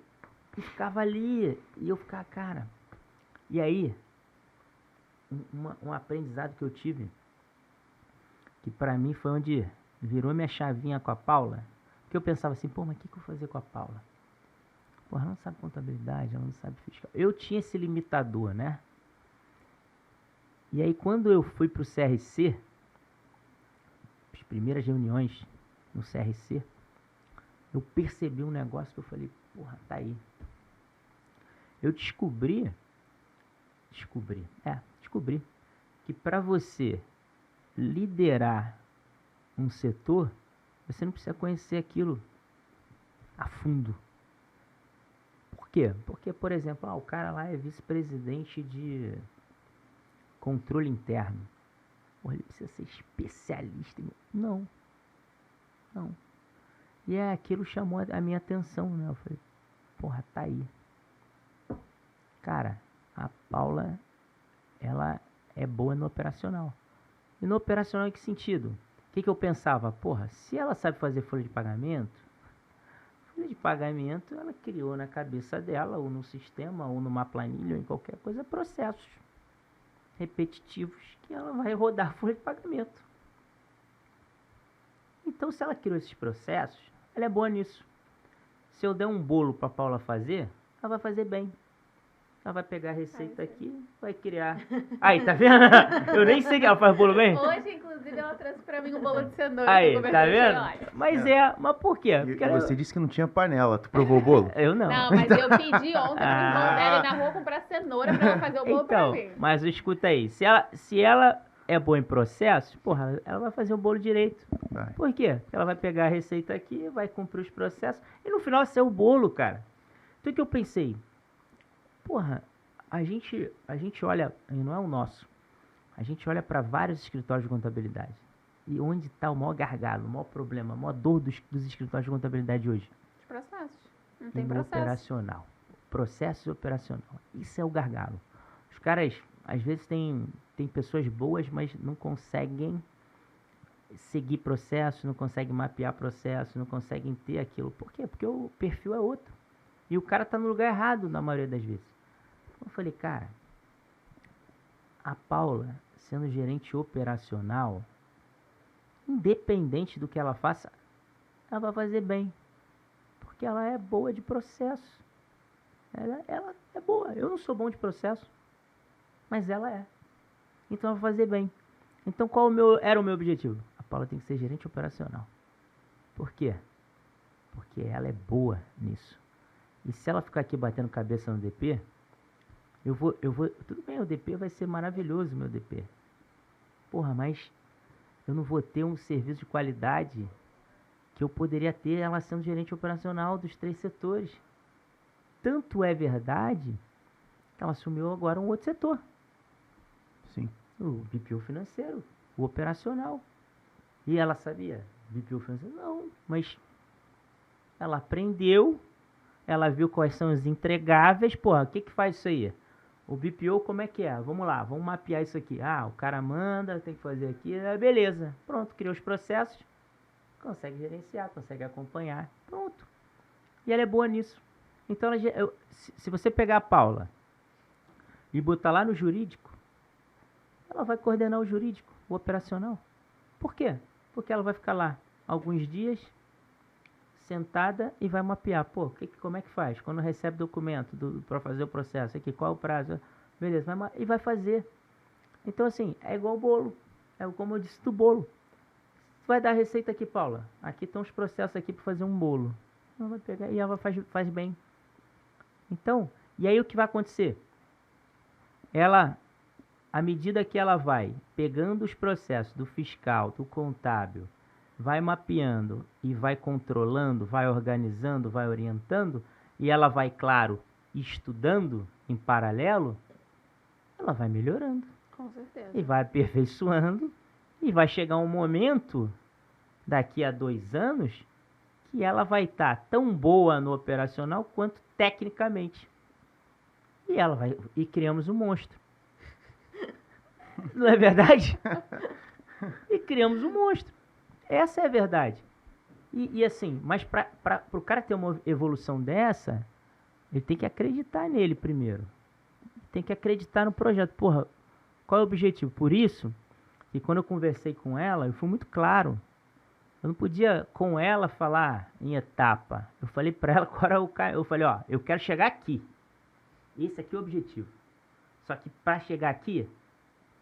ficava ali, e eu ficava, cara. E aí, um aprendizado que eu tive, que pra mim foi onde virou minha chavinha com a Paula, Porque eu pensava assim, pô, mas o que eu vou fazer com a Paula? Porra, ela não sabe contabilidade, ela não sabe fiscal. Eu tinha esse limitador, né? E aí quando eu fui pro CRC, as primeiras reuniões no CRC, eu percebi um negócio que eu falei, porra, tá aí. Eu descobri que para você liderar um setor, você não precisa conhecer aquilo a fundo. Por quê? Porque, por exemplo, o cara lá é vice-presidente de controle interno. Porra, ele precisa ser especialista em... Não. E aquilo chamou a minha atenção, né? Eu falei, porra, tá aí. Cara, a Paula, ela é boa no operacional. E no operacional em que sentido? O que eu pensava? Porra, se ela sabe fazer folha de pagamento ela criou na cabeça dela, ou no sistema, ou numa planilha, ou em qualquer coisa, processos repetitivos que ela vai rodar a folha de pagamento. Então, se ela criou esses processos, ela é boa nisso. Se eu der um bolo para a Paula fazer, ela vai fazer bem. Ela vai pegar a receita aqui, vai criar. Aí, tá vendo? Eu nem sei que ela faz bolo bem. Hoje, inclusive, ela trouxe pra mim um bolo de cenoura. Aí, tá vendo? Mas mas por quê? Porque você disse que não tinha panela. Tu provou o bolo? Eu não. Não, mas eu pedi ontem pro irmão dela ir na rua comprar cenoura pra ela fazer o bolo pra mim. Mas escuta aí, se ela é boa em processos, porra, ela vai fazer o bolo direito. Vai. Por quê? Porque ela vai pegar a receita aqui, vai cumprir os processos, e no final vai ser o bolo, cara. Então o que eu pensei? Porra, a gente olha, e não é o nosso, a gente olha para vários escritórios de contabilidade. E onde está o maior gargalo, o maior problema, a maior dor dos escritórios de contabilidade hoje? Os processos. Não tem No processo. operacional. Processo operacional. Isso é o gargalo. Os caras, às vezes, tem pessoas boas, mas não conseguem seguir processo, não conseguem mapear processo, não conseguem ter aquilo. Por quê? Porque o perfil é outro. E o cara está no lugar errado na maioria das vezes. Eu falei, cara, a Paula, sendo gerente operacional, independente do que ela faça, ela vai fazer bem. Porque ela é boa de processo. Ela é boa. Eu não sou bom de processo, mas ela é. Então ela vai fazer bem. Então qual era o meu objetivo? A Paula tem que ser gerente operacional. Por quê? Porque ela é boa nisso. E se ela ficar aqui batendo cabeça no DP, eu vou, tudo bem, o DP vai ser maravilhoso, meu DP. Porra, mas eu não vou ter um serviço de qualidade que eu poderia ter ela sendo gerente operacional dos 3 setores. Tanto é verdade que ela assumiu agora um outro setor. Sim. O BPO financeiro, o operacional. E ela sabia? BPO financeiro? Não, mas ela aprendeu, ela viu quais são os entregáveis. Porra, o que faz isso aí? O BPO como é que é? Vamos lá, vamos mapear isso aqui. O cara manda, tem que fazer aqui, beleza. Pronto, criou os processos, consegue gerenciar, consegue acompanhar. Pronto. E ela é boa nisso. Então, se você pegar a Paula e botar lá no jurídico, ela vai coordenar o jurídico, o operacional. Por quê? Porque ela vai ficar lá alguns dias sentada e vai mapear. Pô, como é que faz? Quando recebe documento para fazer o processo, aqui, qual é o prazo? Beleza, e vai fazer. Então, assim, é igual o bolo. É como eu disse do bolo. Vai dar a receita aqui, Paula. Aqui estão os processos aqui para fazer um bolo. Ela vai pegar e ela faz bem. Então, e aí o que vai acontecer? Ela, à medida que ela vai pegando os processos do fiscal, do contábil, vai mapeando e vai controlando, vai organizando, vai orientando, e ela vai, claro, estudando em paralelo, ela vai melhorando. Com certeza. E vai aperfeiçoando, e vai chegar um momento, daqui a 2 anos, que ela vai estar tão boa no operacional quanto tecnicamente. E criamos um monstro. Não é verdade? E criamos um monstro. Essa é a verdade. E assim, mas para o cara ter uma evolução dessa, ele tem que acreditar nele primeiro. Tem que acreditar no projeto. Porra, qual é o objetivo? Por isso, que quando eu conversei com ela, eu fui muito claro. Eu não podia com ela falar em etapa. Eu falei pra ela qual era o caminho. Eu falei, ó, eu quero chegar aqui. Esse aqui é o objetivo. Só que pra chegar aqui,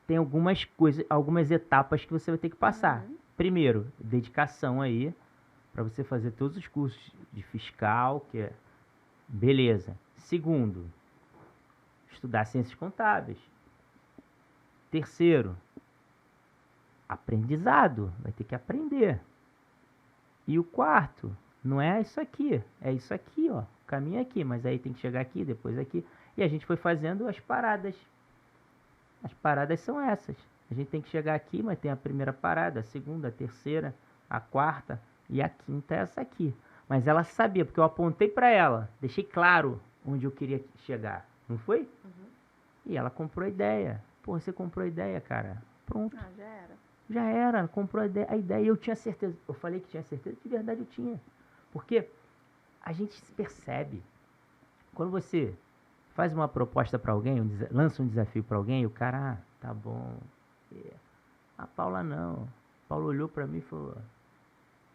tem algumas coisas, algumas etapas que você vai ter que passar. Primeiro, dedicação aí, pra você fazer todos os cursos de fiscal, que é beleza. Segundo, estudar ciências contábeis. Terceiro, aprendizado, vai ter que aprender. E o quarto, não é isso aqui, é isso aqui, ó. O caminho é aqui, mas aí tem que chegar aqui, depois aqui. E a gente foi fazendo as paradas. As paradas são essas. A gente tem que chegar aqui, mas tem a primeira parada, a segunda, a terceira, a quarta e a quinta é essa aqui. Mas ela sabia, porque eu apontei pra ela, deixei claro onde eu queria chegar, não foi? E ela comprou a ideia. Pô, você comprou a ideia, cara. Pronto. Ah, já era. Já era, comprou a ideia e eu tinha certeza. Eu falei que tinha certeza, de verdade eu tinha. Porque a gente se percebe. Quando você faz uma proposta para alguém, lança um desafio para alguém, o cara, tá bom. A Paula não. A Paula olhou para mim e falou,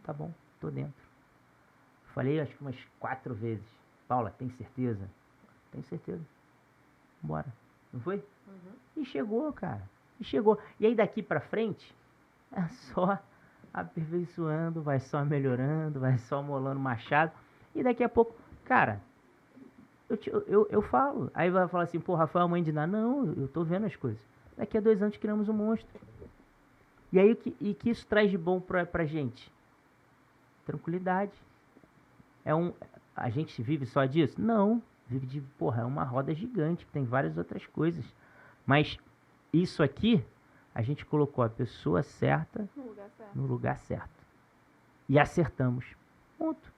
tá bom, tô dentro. Falei acho que umas 4 vezes. Paula, tem certeza? Tenho certeza. Bora. Não foi? E chegou, cara. E chegou. E aí daqui pra frente, é só aperfeiçoando, vai só melhorando, vai só molando machado. E daqui a pouco, cara, eu falo. Aí vai falar assim, pô, Rafael, mãe de Ná. Não, eu tô vendo as coisas. Daqui a 2 anos criamos um monstro. E aí, que isso traz de bom pra gente? Tranquilidade. A gente vive só disso? Não. Vive de, porra, é uma roda gigante, que tem várias outras coisas. Mas isso aqui, a gente colocou a pessoa certa no lugar certo. E acertamos. Ponto.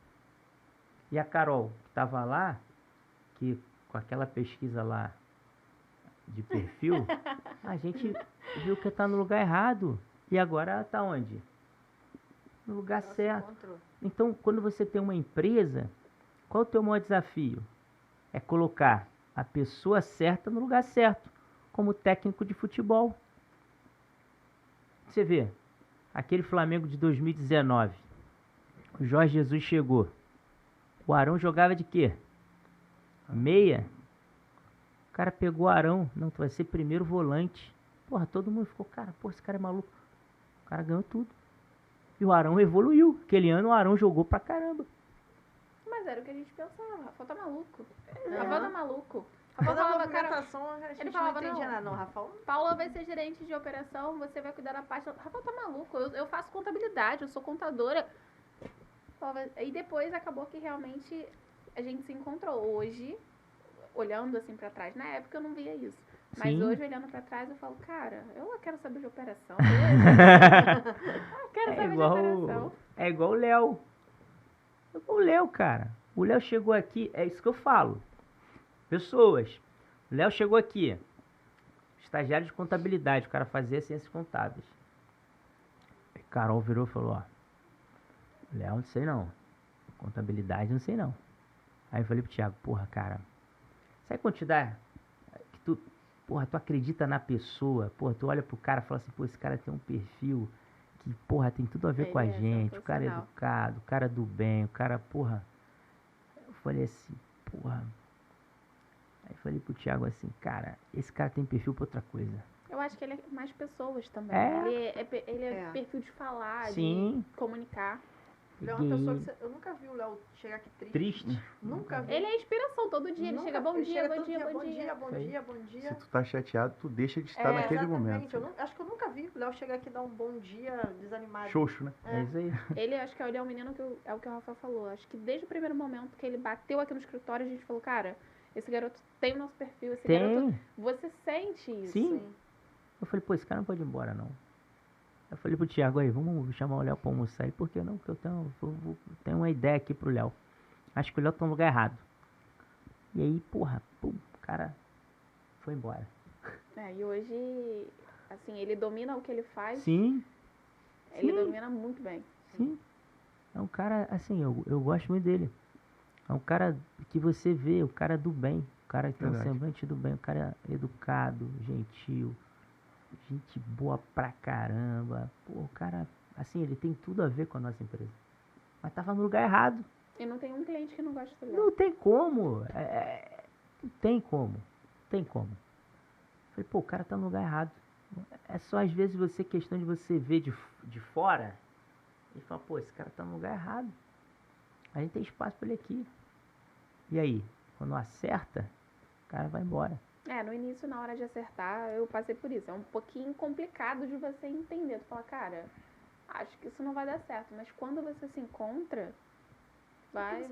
E a Carol, que estava lá, que com aquela pesquisa lá de perfil, a gente viu que está no lugar errado. E agora ela está onde? No lugar certo. Então, quando você tem uma empresa, qual é o teu maior desafio? É colocar a pessoa certa no lugar certo, como técnico de futebol. Você vê, aquele Flamengo de 2019, o Jorge Jesus chegou. O Arão jogava de quê? Meia. O cara pegou o Arão, não, tu vai ser primeiro volante. Porra, todo mundo ficou, cara, porra, esse cara é maluco. O cara ganhou tudo. E o Arão evoluiu. Aquele ano o Arão jogou pra caramba. Mas era o que a gente pensava, o Rafael tá maluco. Rafael tá maluco. Rafael Toda a falava, cara, movimentação, a gente ele falava, não entendia não. nada. Não, Rafael. Paula vai ser gerente de operação, você vai cuidar da parte. Rafael tá maluco, eu faço contabilidade, eu sou contadora. E depois acabou que realmente a gente se encontrou. Hoje, olhando assim pra trás, na época eu não via isso. Mas Sim. hoje, olhando pra trás, eu falo, cara, eu quero saber de operação. Eu quero saber de operação. É igual o Léo. É igual o Léo, cara. O Léo chegou aqui, é isso que eu falo. Pessoas, o Léo chegou aqui, estagiário de contabilidade, o cara fazia ciências contábeis. A Carol virou e falou, ó, Léo, não sei não. Contabilidade, não sei não. Aí eu falei pro Thiago, porra, cara, sabe quando te dá que tu, porra, tu acredita na pessoa, porra, tu olha pro cara e fala assim, pô, esse cara tem um perfil que, porra, tem tudo a ver com a gente, o cara é educado, o cara do bem, o cara, porra. Eu falei assim, porra. Aí falei pro Thiago assim, cara, esse cara tem perfil pra outra coisa. Eu acho que ele é mais pessoas também. É. Ele é perfil de falar, Sim. de comunicar. Léo é uma pessoa que eu nunca vi o Léo chegar aqui triste. Nunca vi. Ele é inspiração todo dia. Ele chega, bom dia, bom dia, bom dia, bom dia, bom dia. Se tu tá chateado, tu deixa de estar naquele momento. Acho que eu nunca vi o Léo chegar aqui e dar um bom dia desanimado. Xoxo, né? É isso aí. Ele, acho que ele é um menino que é o que o Rafa falou. Acho que desde o primeiro momento que ele bateu aqui no escritório, a gente falou, cara, esse garoto tem o nosso perfil, esse garoto. Você sente isso. Sim. Eu falei, pô, esse cara não pode ir embora, não. Eu falei pro Thiago aí, vamos chamar o Léo pra almoçar aí, por que não? Porque eu tenho uma ideia aqui pro Léo. Acho que o Léo tá no lugar errado. E aí, porra, pum, o cara foi embora. E hoje, assim, ele domina o que ele faz. Sim. Ele domina muito bem. Sim. É um cara, assim, eu gosto muito dele. É um cara que você vê, o cara do bem. O cara que tem um semblante do bem. O cara educado, gentil. Gente boa pra caramba. Pô, o cara Assim, ele tem tudo a ver com a nossa empresa. Mas tava no lugar errado. E não tem um cliente que não gosta de Não tem como. Não tem como. Não tem como. Falei, pô, o cara tá no lugar errado. É só às vezes questão de você ver de fora e falar, pô, esse cara tá no lugar errado. A gente tem espaço pra ele aqui. E aí, quando acerta, o cara vai embora. No início, na hora de acertar, eu passei por isso. É um pouquinho complicado de você entender. Tu fala, cara, acho que isso não vai dar certo. Mas quando você se encontra, vai.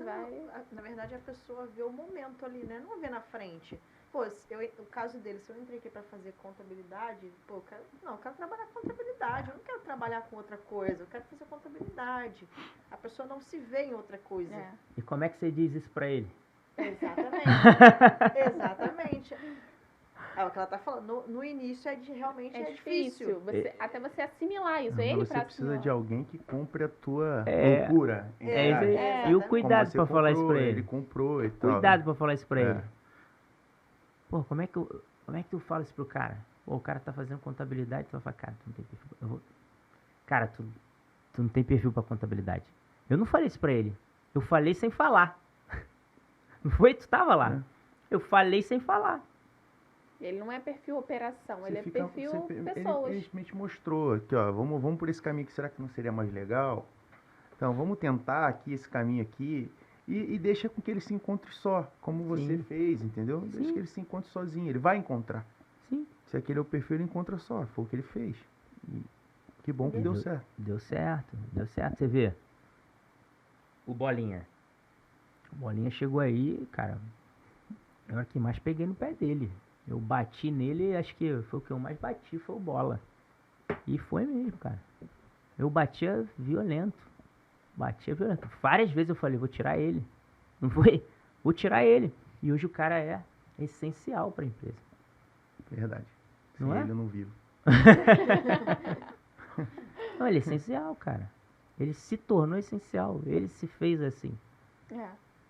Na verdade, a pessoa vê o momento ali, né? Não vê na frente. Pô, o caso dele, se eu entrei aqui para fazer contabilidade, pô, eu quero trabalhar com contabilidade, eu não quero trabalhar com outra coisa, eu quero fazer contabilidade. A pessoa não se vê em outra coisa. E como é que você diz isso para ele? Exatamente. Exatamente. É o que ela tá falando. No início realmente é difícil. Até você assimilar isso. Você precisa de alguém que compre a tua loucura. E o cuidado para falar isso para ele. Ele comprou e tal. Cuidado para falar isso para ele. Pô, como é que tu fala isso pro cara? Pô, o cara tá fazendo contabilidade, tu vai falar, cara, tu não tem perfil. Cara, tu não tem perfil pra contabilidade. Eu não falei isso pra ele. Eu falei sem falar. Não foi? Tu tava lá. Eu falei sem falar. Ele não é perfil operação, ele é perfil pessoas. Ele simplesmente mostrou aqui, ó, vamos por esse caminho aqui, será que não seria mais legal? Então, vamos tentar aqui esse caminho aqui. E deixa com que ele se encontre só, como você fez, entendeu? Sim. Deixa que ele se encontre sozinho, ele vai encontrar. Sim. Se aquele é o perfil, ele encontra só, foi o que ele fez. E que bom que deu certo. Deu certo. Você vê, o Bolinha chegou aí, cara, eu era que mais peguei no pé dele. Eu bati nele, acho que foi o que eu mais bati, foi o Bola. E foi mesmo, cara. Eu batia violento. Várias vezes eu falei, vou tirar ele. Não foi? Vou tirar ele. E hoje o cara é essencial para a empresa. Verdade. Não Sem é? ele eu não vivo. Não, ele é essencial, cara. Ele se tornou essencial. Ele se fez assim.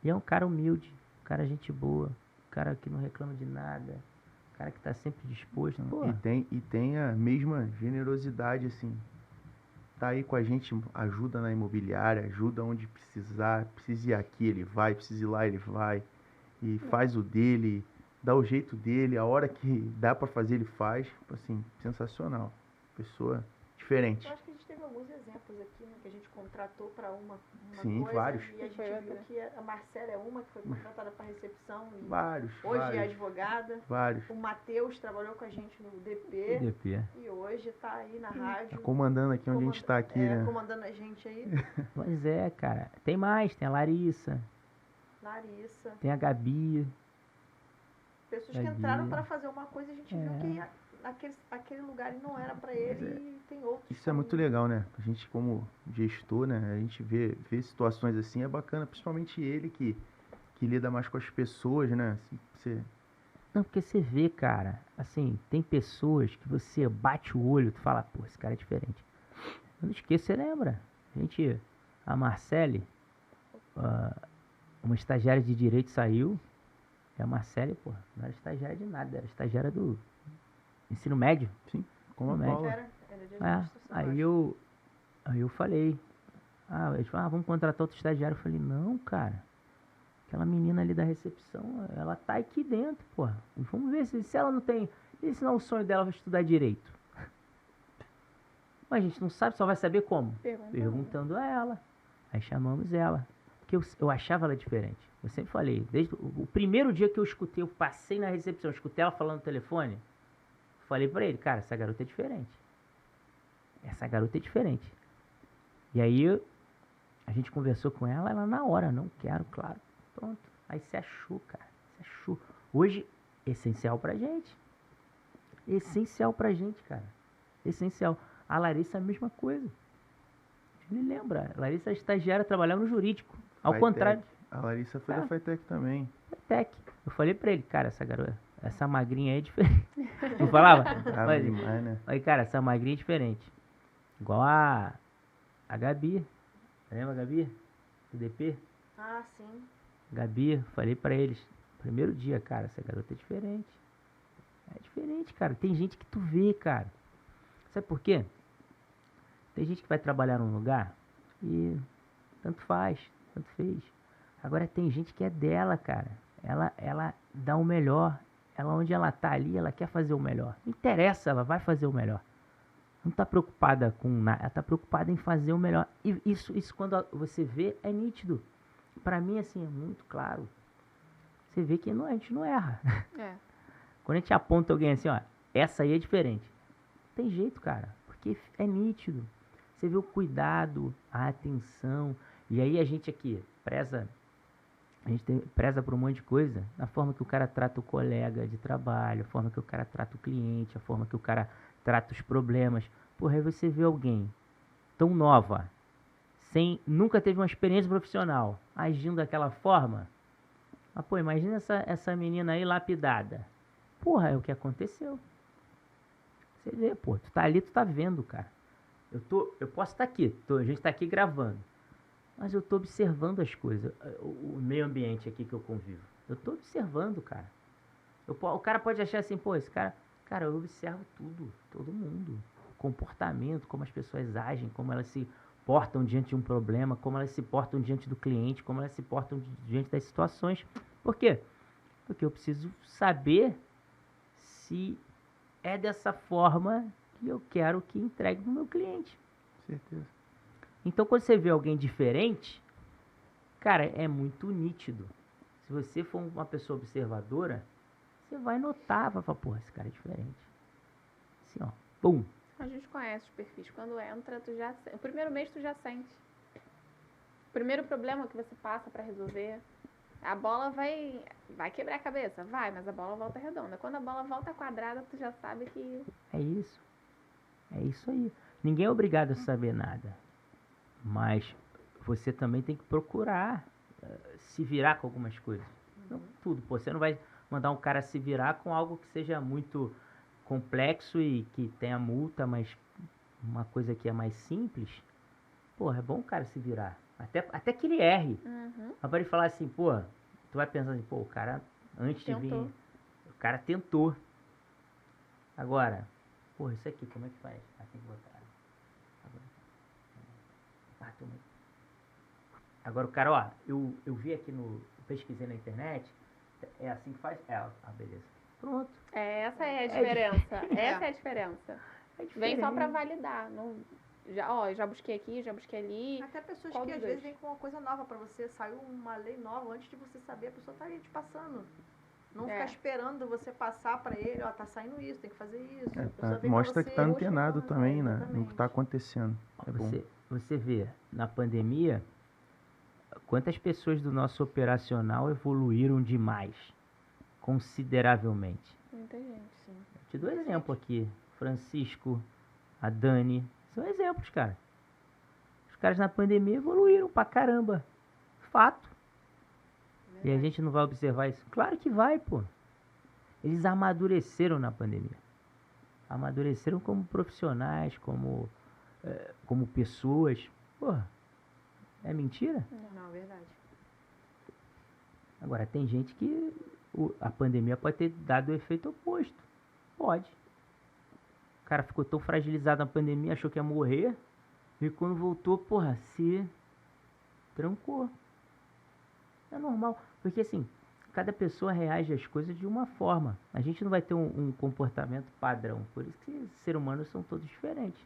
E é um cara humilde, um cara gente boa, um cara que não reclama de nada, um cara que tá sempre disposto. E tem a mesma generosidade, assim. Tá aí com a gente, ajuda na imobiliária, ajuda onde precisar, precisa ir aqui, ele vai, precisa ir lá, ele vai, e faz o dele, dá o jeito dele, a hora que dá pra fazer, ele faz, assim, sensacional, pessoa diferente. Eu acho que a gente teve alguns exemplos aqui, né, que a gente contratou para uma Sim, coisa, vários. E a gente viu que a Marcela é uma que foi contratada para recepção, e Vários. hoje é advogada. Vários. O Matheus trabalhou com a gente no DP. E hoje está aí na rádio. Comandando aqui onde a gente está aqui, né? Comandando a gente aí. Pois é, cara. Tem mais, tem a Larissa. Tem a Gabi. Pessoas que entraram para fazer uma coisa, a gente viu que aquele lugar não era para ele e tem outros. Isso é muito legal, né? A gente como gestor, né? A gente vê situações assim, é bacana, principalmente ele que lida mais com as pessoas, né? Assim, Não, porque você vê, cara, assim, tem pessoas que você bate o olho, tu fala, pô, esse cara é diferente. Eu não esqueço, você lembra? A Marcele, uma estagiária de direito saiu, e a Marcele, pô, não era estagiária de nada, era estagiária do ensino médio. Sim, como a médio. Paula. Era de administração, Aí eu falei, eles falaram, vamos contratar outro estagiário. Eu falei, não, cara, aquela menina ali da recepção, ela tá aqui dentro, pô. Vamos ver se ela não tem, e se não é o sonho dela vai estudar direito. Mas a gente não sabe, só vai saber como? Perguntando a ela. Aí chamamos ela. Porque eu achava ela diferente. Eu sempre falei, desde o primeiro dia que eu escutei, eu passei na recepção, escutei ela falando no telefone, falei pra ele, cara, essa garota é diferente. Essa garota é diferente. E aí, a gente conversou com ela na hora, não quero, claro. Pronto. Aí se achou, cara. Se achou. Hoje, essencial pra gente. Essencial pra gente, cara. Essencial. A Larissa é a mesma coisa. Me lembra. A Larissa é estagiária, trabalhava no jurídico. Ao contrário. A Larissa foi da Fitec também. Fitec. Eu falei pra ele, cara, essa garota, essa magrinha aí é diferente. Não falava? Mas, demais, né? Aí, cara, essa magrinha é diferente. Igual a Gabi. Lembra a Gabi? Do DP? Ah, sim. Gabi, falei pra eles. Primeiro dia, cara, essa garota é diferente. É diferente, cara. Tem gente que tu vê, cara. Sabe por quê? Tem gente que vai trabalhar num lugar e tanto faz, tanto fez. Agora tem gente que é dela, cara. Ela dá o melhor. Ela, onde ela tá ali, ela quer fazer o melhor. Não interessa, ela vai fazer o melhor. Não tá preocupada com nada, ela tá preocupada em fazer o melhor. E isso quando você vê, é nítido. Pra mim, assim, é muito claro. Você vê que a gente não erra. É. Quando a gente aponta alguém assim, ó, essa aí é diferente. Não tem jeito, cara, porque é nítido. Você vê o cuidado, a atenção. E aí a gente aqui preza por um monte de coisa, na forma que o cara trata o colega de trabalho, a forma que o cara trata o cliente, a forma que o cara trata os problemas. Porra, aí você vê alguém tão nova, nunca teve uma experiência profissional, agindo daquela forma. Mas, pô, imagina essa menina aí lapidada. Porra, é o que aconteceu. Você vê, pô, tu tá ali, tu tá vendo, cara. Eu posso estar aqui, a gente tá aqui gravando. Mas eu tô observando as coisas, o meio ambiente aqui que eu convivo. Eu tô observando, cara. O cara pode achar assim, pô, esse cara... Cara, eu observo tudo, todo mundo. Comportamento, como as pessoas agem, como elas se portam diante de um problema, como elas se portam diante do cliente, como elas se portam diante das situações. Por quê? Porque eu preciso saber se é dessa forma que eu quero que entregue no meu cliente. Certeza. Então, quando você vê alguém diferente, cara, é muito nítido. Se você for uma pessoa observadora, você vai notar, vai falar, porra, esse cara é diferente. Assim, ó, pum. A gente conhece os perfis. Quando entra, o primeiro mês tu já sente. O primeiro problema que você passa pra resolver, a bola vai quebrar a cabeça? Vai, mas a bola volta redonda. Quando a bola volta quadrada, tu já sabe que... É isso. É isso aí. Ninguém é obrigado a saber nada. Mas você também tem que procurar se virar com algumas coisas. Não tudo, pô. Você não vai mandar um cara se virar com algo que seja muito complexo e que tenha multa, mas uma coisa que é mais simples. Porra, é bom o cara se virar. Até que ele erre. Agora ele falar assim, pô, tu vai pensar assim, pô, o cara antes de vir, o cara tentou. Agora, porra, isso aqui, como é que faz? Tem que botar. Agora o cara, ó, eu vi aqui pesquisei na internet, é assim que faz? Beleza. Pronto. Essa é a diferença. Essa é a diferença. Vem só pra validar. Não, já busquei aqui, já busquei ali. Até pessoas que às vezes vêm com uma coisa nova pra você, saiu uma lei nova, antes de você saber, a pessoa tá ali te passando. Não ficar esperando você passar pra ele, ó, tá saindo isso, tem que fazer isso. Mostra que tá antenado também, né? No que tá acontecendo. Você vê, na pandemia, quantas pessoas do nosso operacional evoluíram demais, consideravelmente. Muita gente, sim. Eu te dou exemplo aqui. Francisco, a Dani, são exemplos, cara. Os caras na pandemia evoluíram pra caramba. Fato. E a gente não vai observar isso? Claro que vai, pô. Eles amadureceram na pandemia. Amadureceram como profissionais, como pessoas. Porra, é mentira? Não, é verdade. Agora, tem gente que a pandemia pode ter dado o efeito oposto. Pode. O cara ficou tão fragilizado na pandemia, achou que ia morrer. E quando voltou, porra, se trancou. É normal. Porque assim, cada pessoa reage às coisas de uma forma. A gente não vai ter um comportamento padrão. Por isso que os seres humanos são todos diferentes.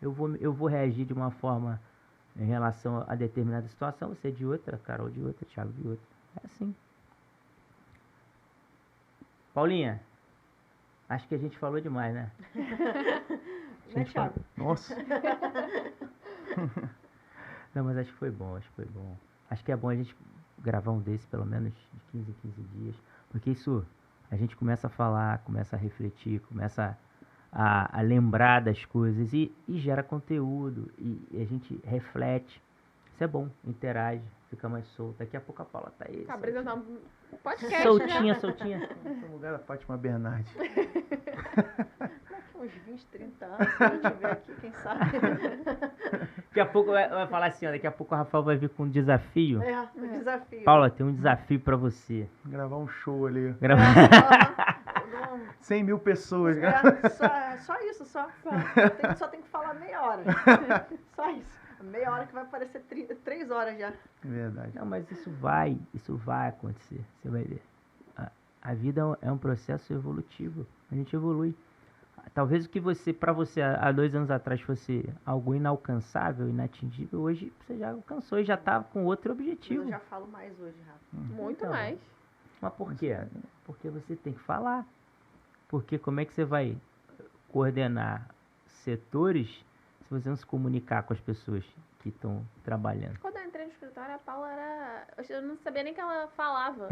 Eu vou reagir de uma forma em relação a determinada situação, você de outra, Carol de outra, Thiago de outra. É assim. Paulinha, acho que a gente falou demais, né? Né, Thiago? Nossa. Não, mas acho que foi bom, Acho que é bom a gente gravar um desse pelo menos de 15 em 15 dias. Porque isso, a gente começa a falar, começa a refletir, começa a lembrar das coisas e gera conteúdo e a gente reflete. Isso é bom, interage, fica mais solto. Daqui a pouco a Paula tá aí. Tá apresentando um podcast, soltinha. No lugar da Fátima Bernardi. Daqui uns 20, 30 anos, se eu estiver aqui, quem sabe. Daqui a pouco vai falar assim, ó, daqui a pouco o Rafael vai vir com um desafio. O desafio. Paula, tem um desafio pra você. Gravar um show ali. Numa Não, 100 mil pessoas, né? só isso, só tem que falar meia hora. Só isso. Meia hora que vai parecer 3 horas já. Verdade. Não, mas isso vai acontecer. Você vai ver. A vida é um processo evolutivo. A gente evolui. Talvez o que pra você há 2 anos atrás fosse algo inalcançável, inatingível, hoje você já alcançou e já tá com outro Mas objetivo. eu já falo mais hoje, Rafa. Muito Então, mais. Mas por quê? Porque você tem que falar. Porque como é que você vai coordenar setores se você não se comunicar com as pessoas que estão trabalhando? Quando eu entrei no escritório, a Paula era. Eu não sabia nem que ela falava.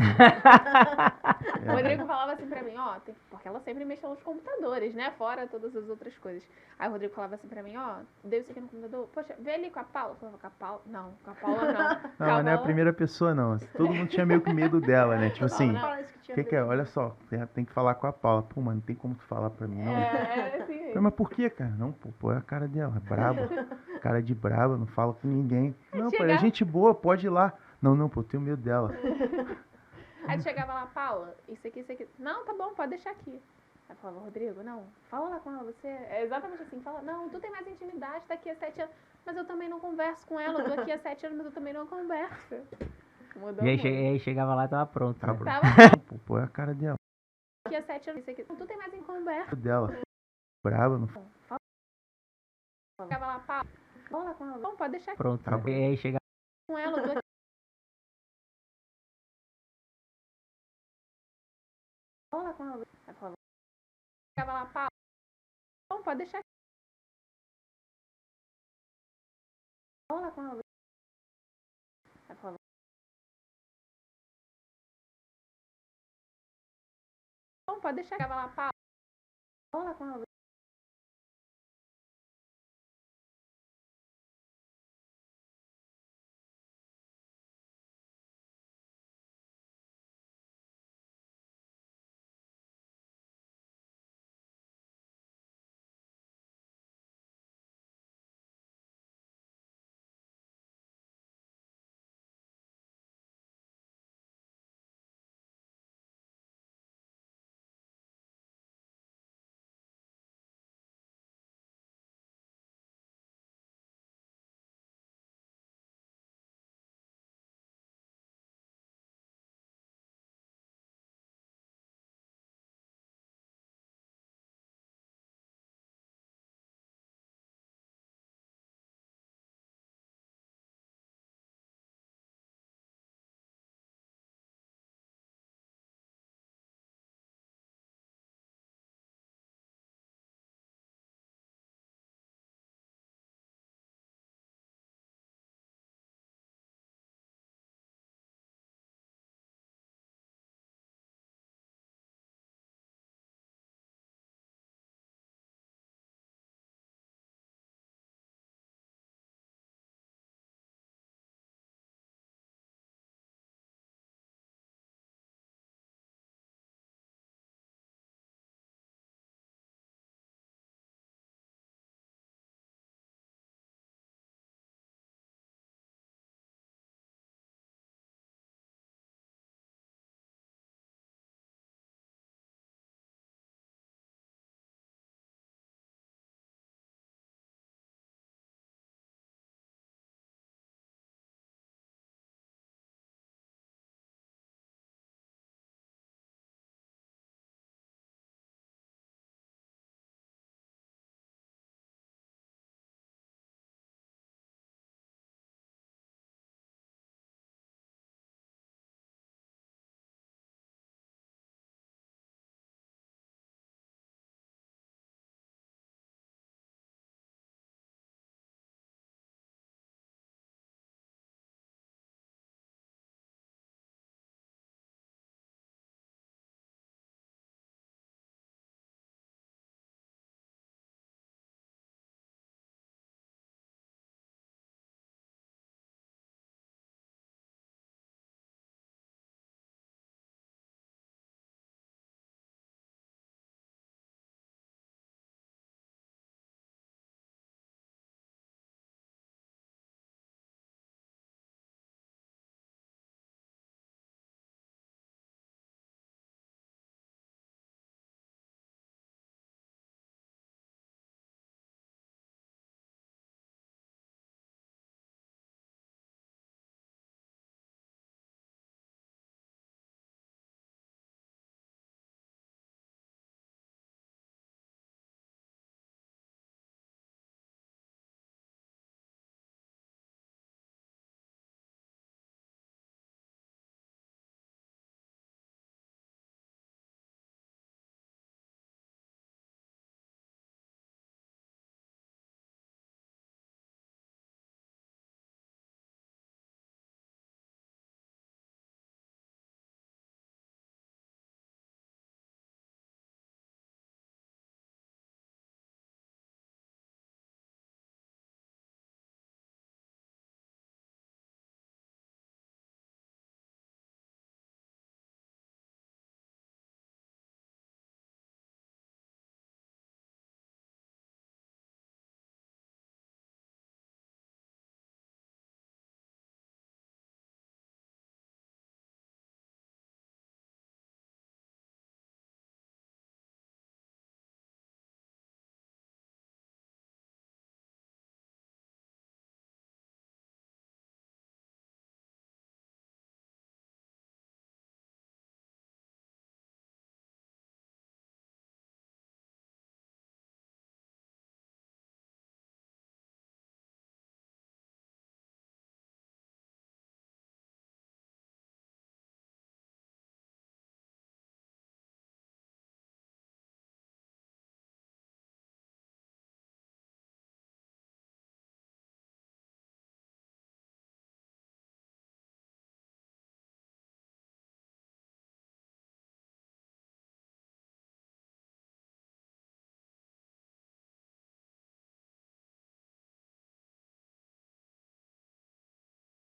O Rodrigo falava assim pra mim, ó, porque ela sempre mexeu nos computadores, né? Fora todas as outras coisas. Aí o Rodrigo falava assim pra mim, ó, deu isso aqui no computador, poxa, vê ali com a Paula. Eu falava, com a Paula? Não, com a Paula não. Não, mas não é a primeira pessoa, não. Todo mundo tinha meio que medo dela, né? Tipo assim, não. Parece que o tinha que que é? medo. Olha só, tem que falar com a Paula. Pô, mano, não tem como tu falar pra mim, não. É, assim Eu falei, mesmo. mas por que, cara? Não, pô, é a cara dela, é braba. Cara de braba, não fala com ninguém. Não, pô, é chegar- gente boa, pode ir lá. Não, pô, eu tenho medo dela. Aí tu chegava lá, Paula, isso aqui, isso aqui. Não, tá bom, pode deixar aqui. Aí eu falava, Rodrigo, não, fala lá com ela, você. É exatamente assim, fala, não, tu tem mais intimidade daqui a 7 anos. Mas eu também não converso com ela, eu tô aqui há 7 anos, mas eu também não converso. Mudou E aí, muito. aí chegava lá e tava pronto. Tá né? bom. Tava Pô, é a cara dela. aqui há 7 anos, isso aqui. Tu tem mais em conversa. Dela. Braba, não Chegava lá, Paula, fala lá com ela. Não, pode deixar aqui Pronto. Tá né? bom. E aí chegava com ela, eu tô aqui. Fala lá com ela. Aí eu falava, chegava lá, Paula, não, pode deixar aqui. Fala lá com ela. Aí eu falava, não, pode deixar. Chegava lá, Paula, fala lá com ela.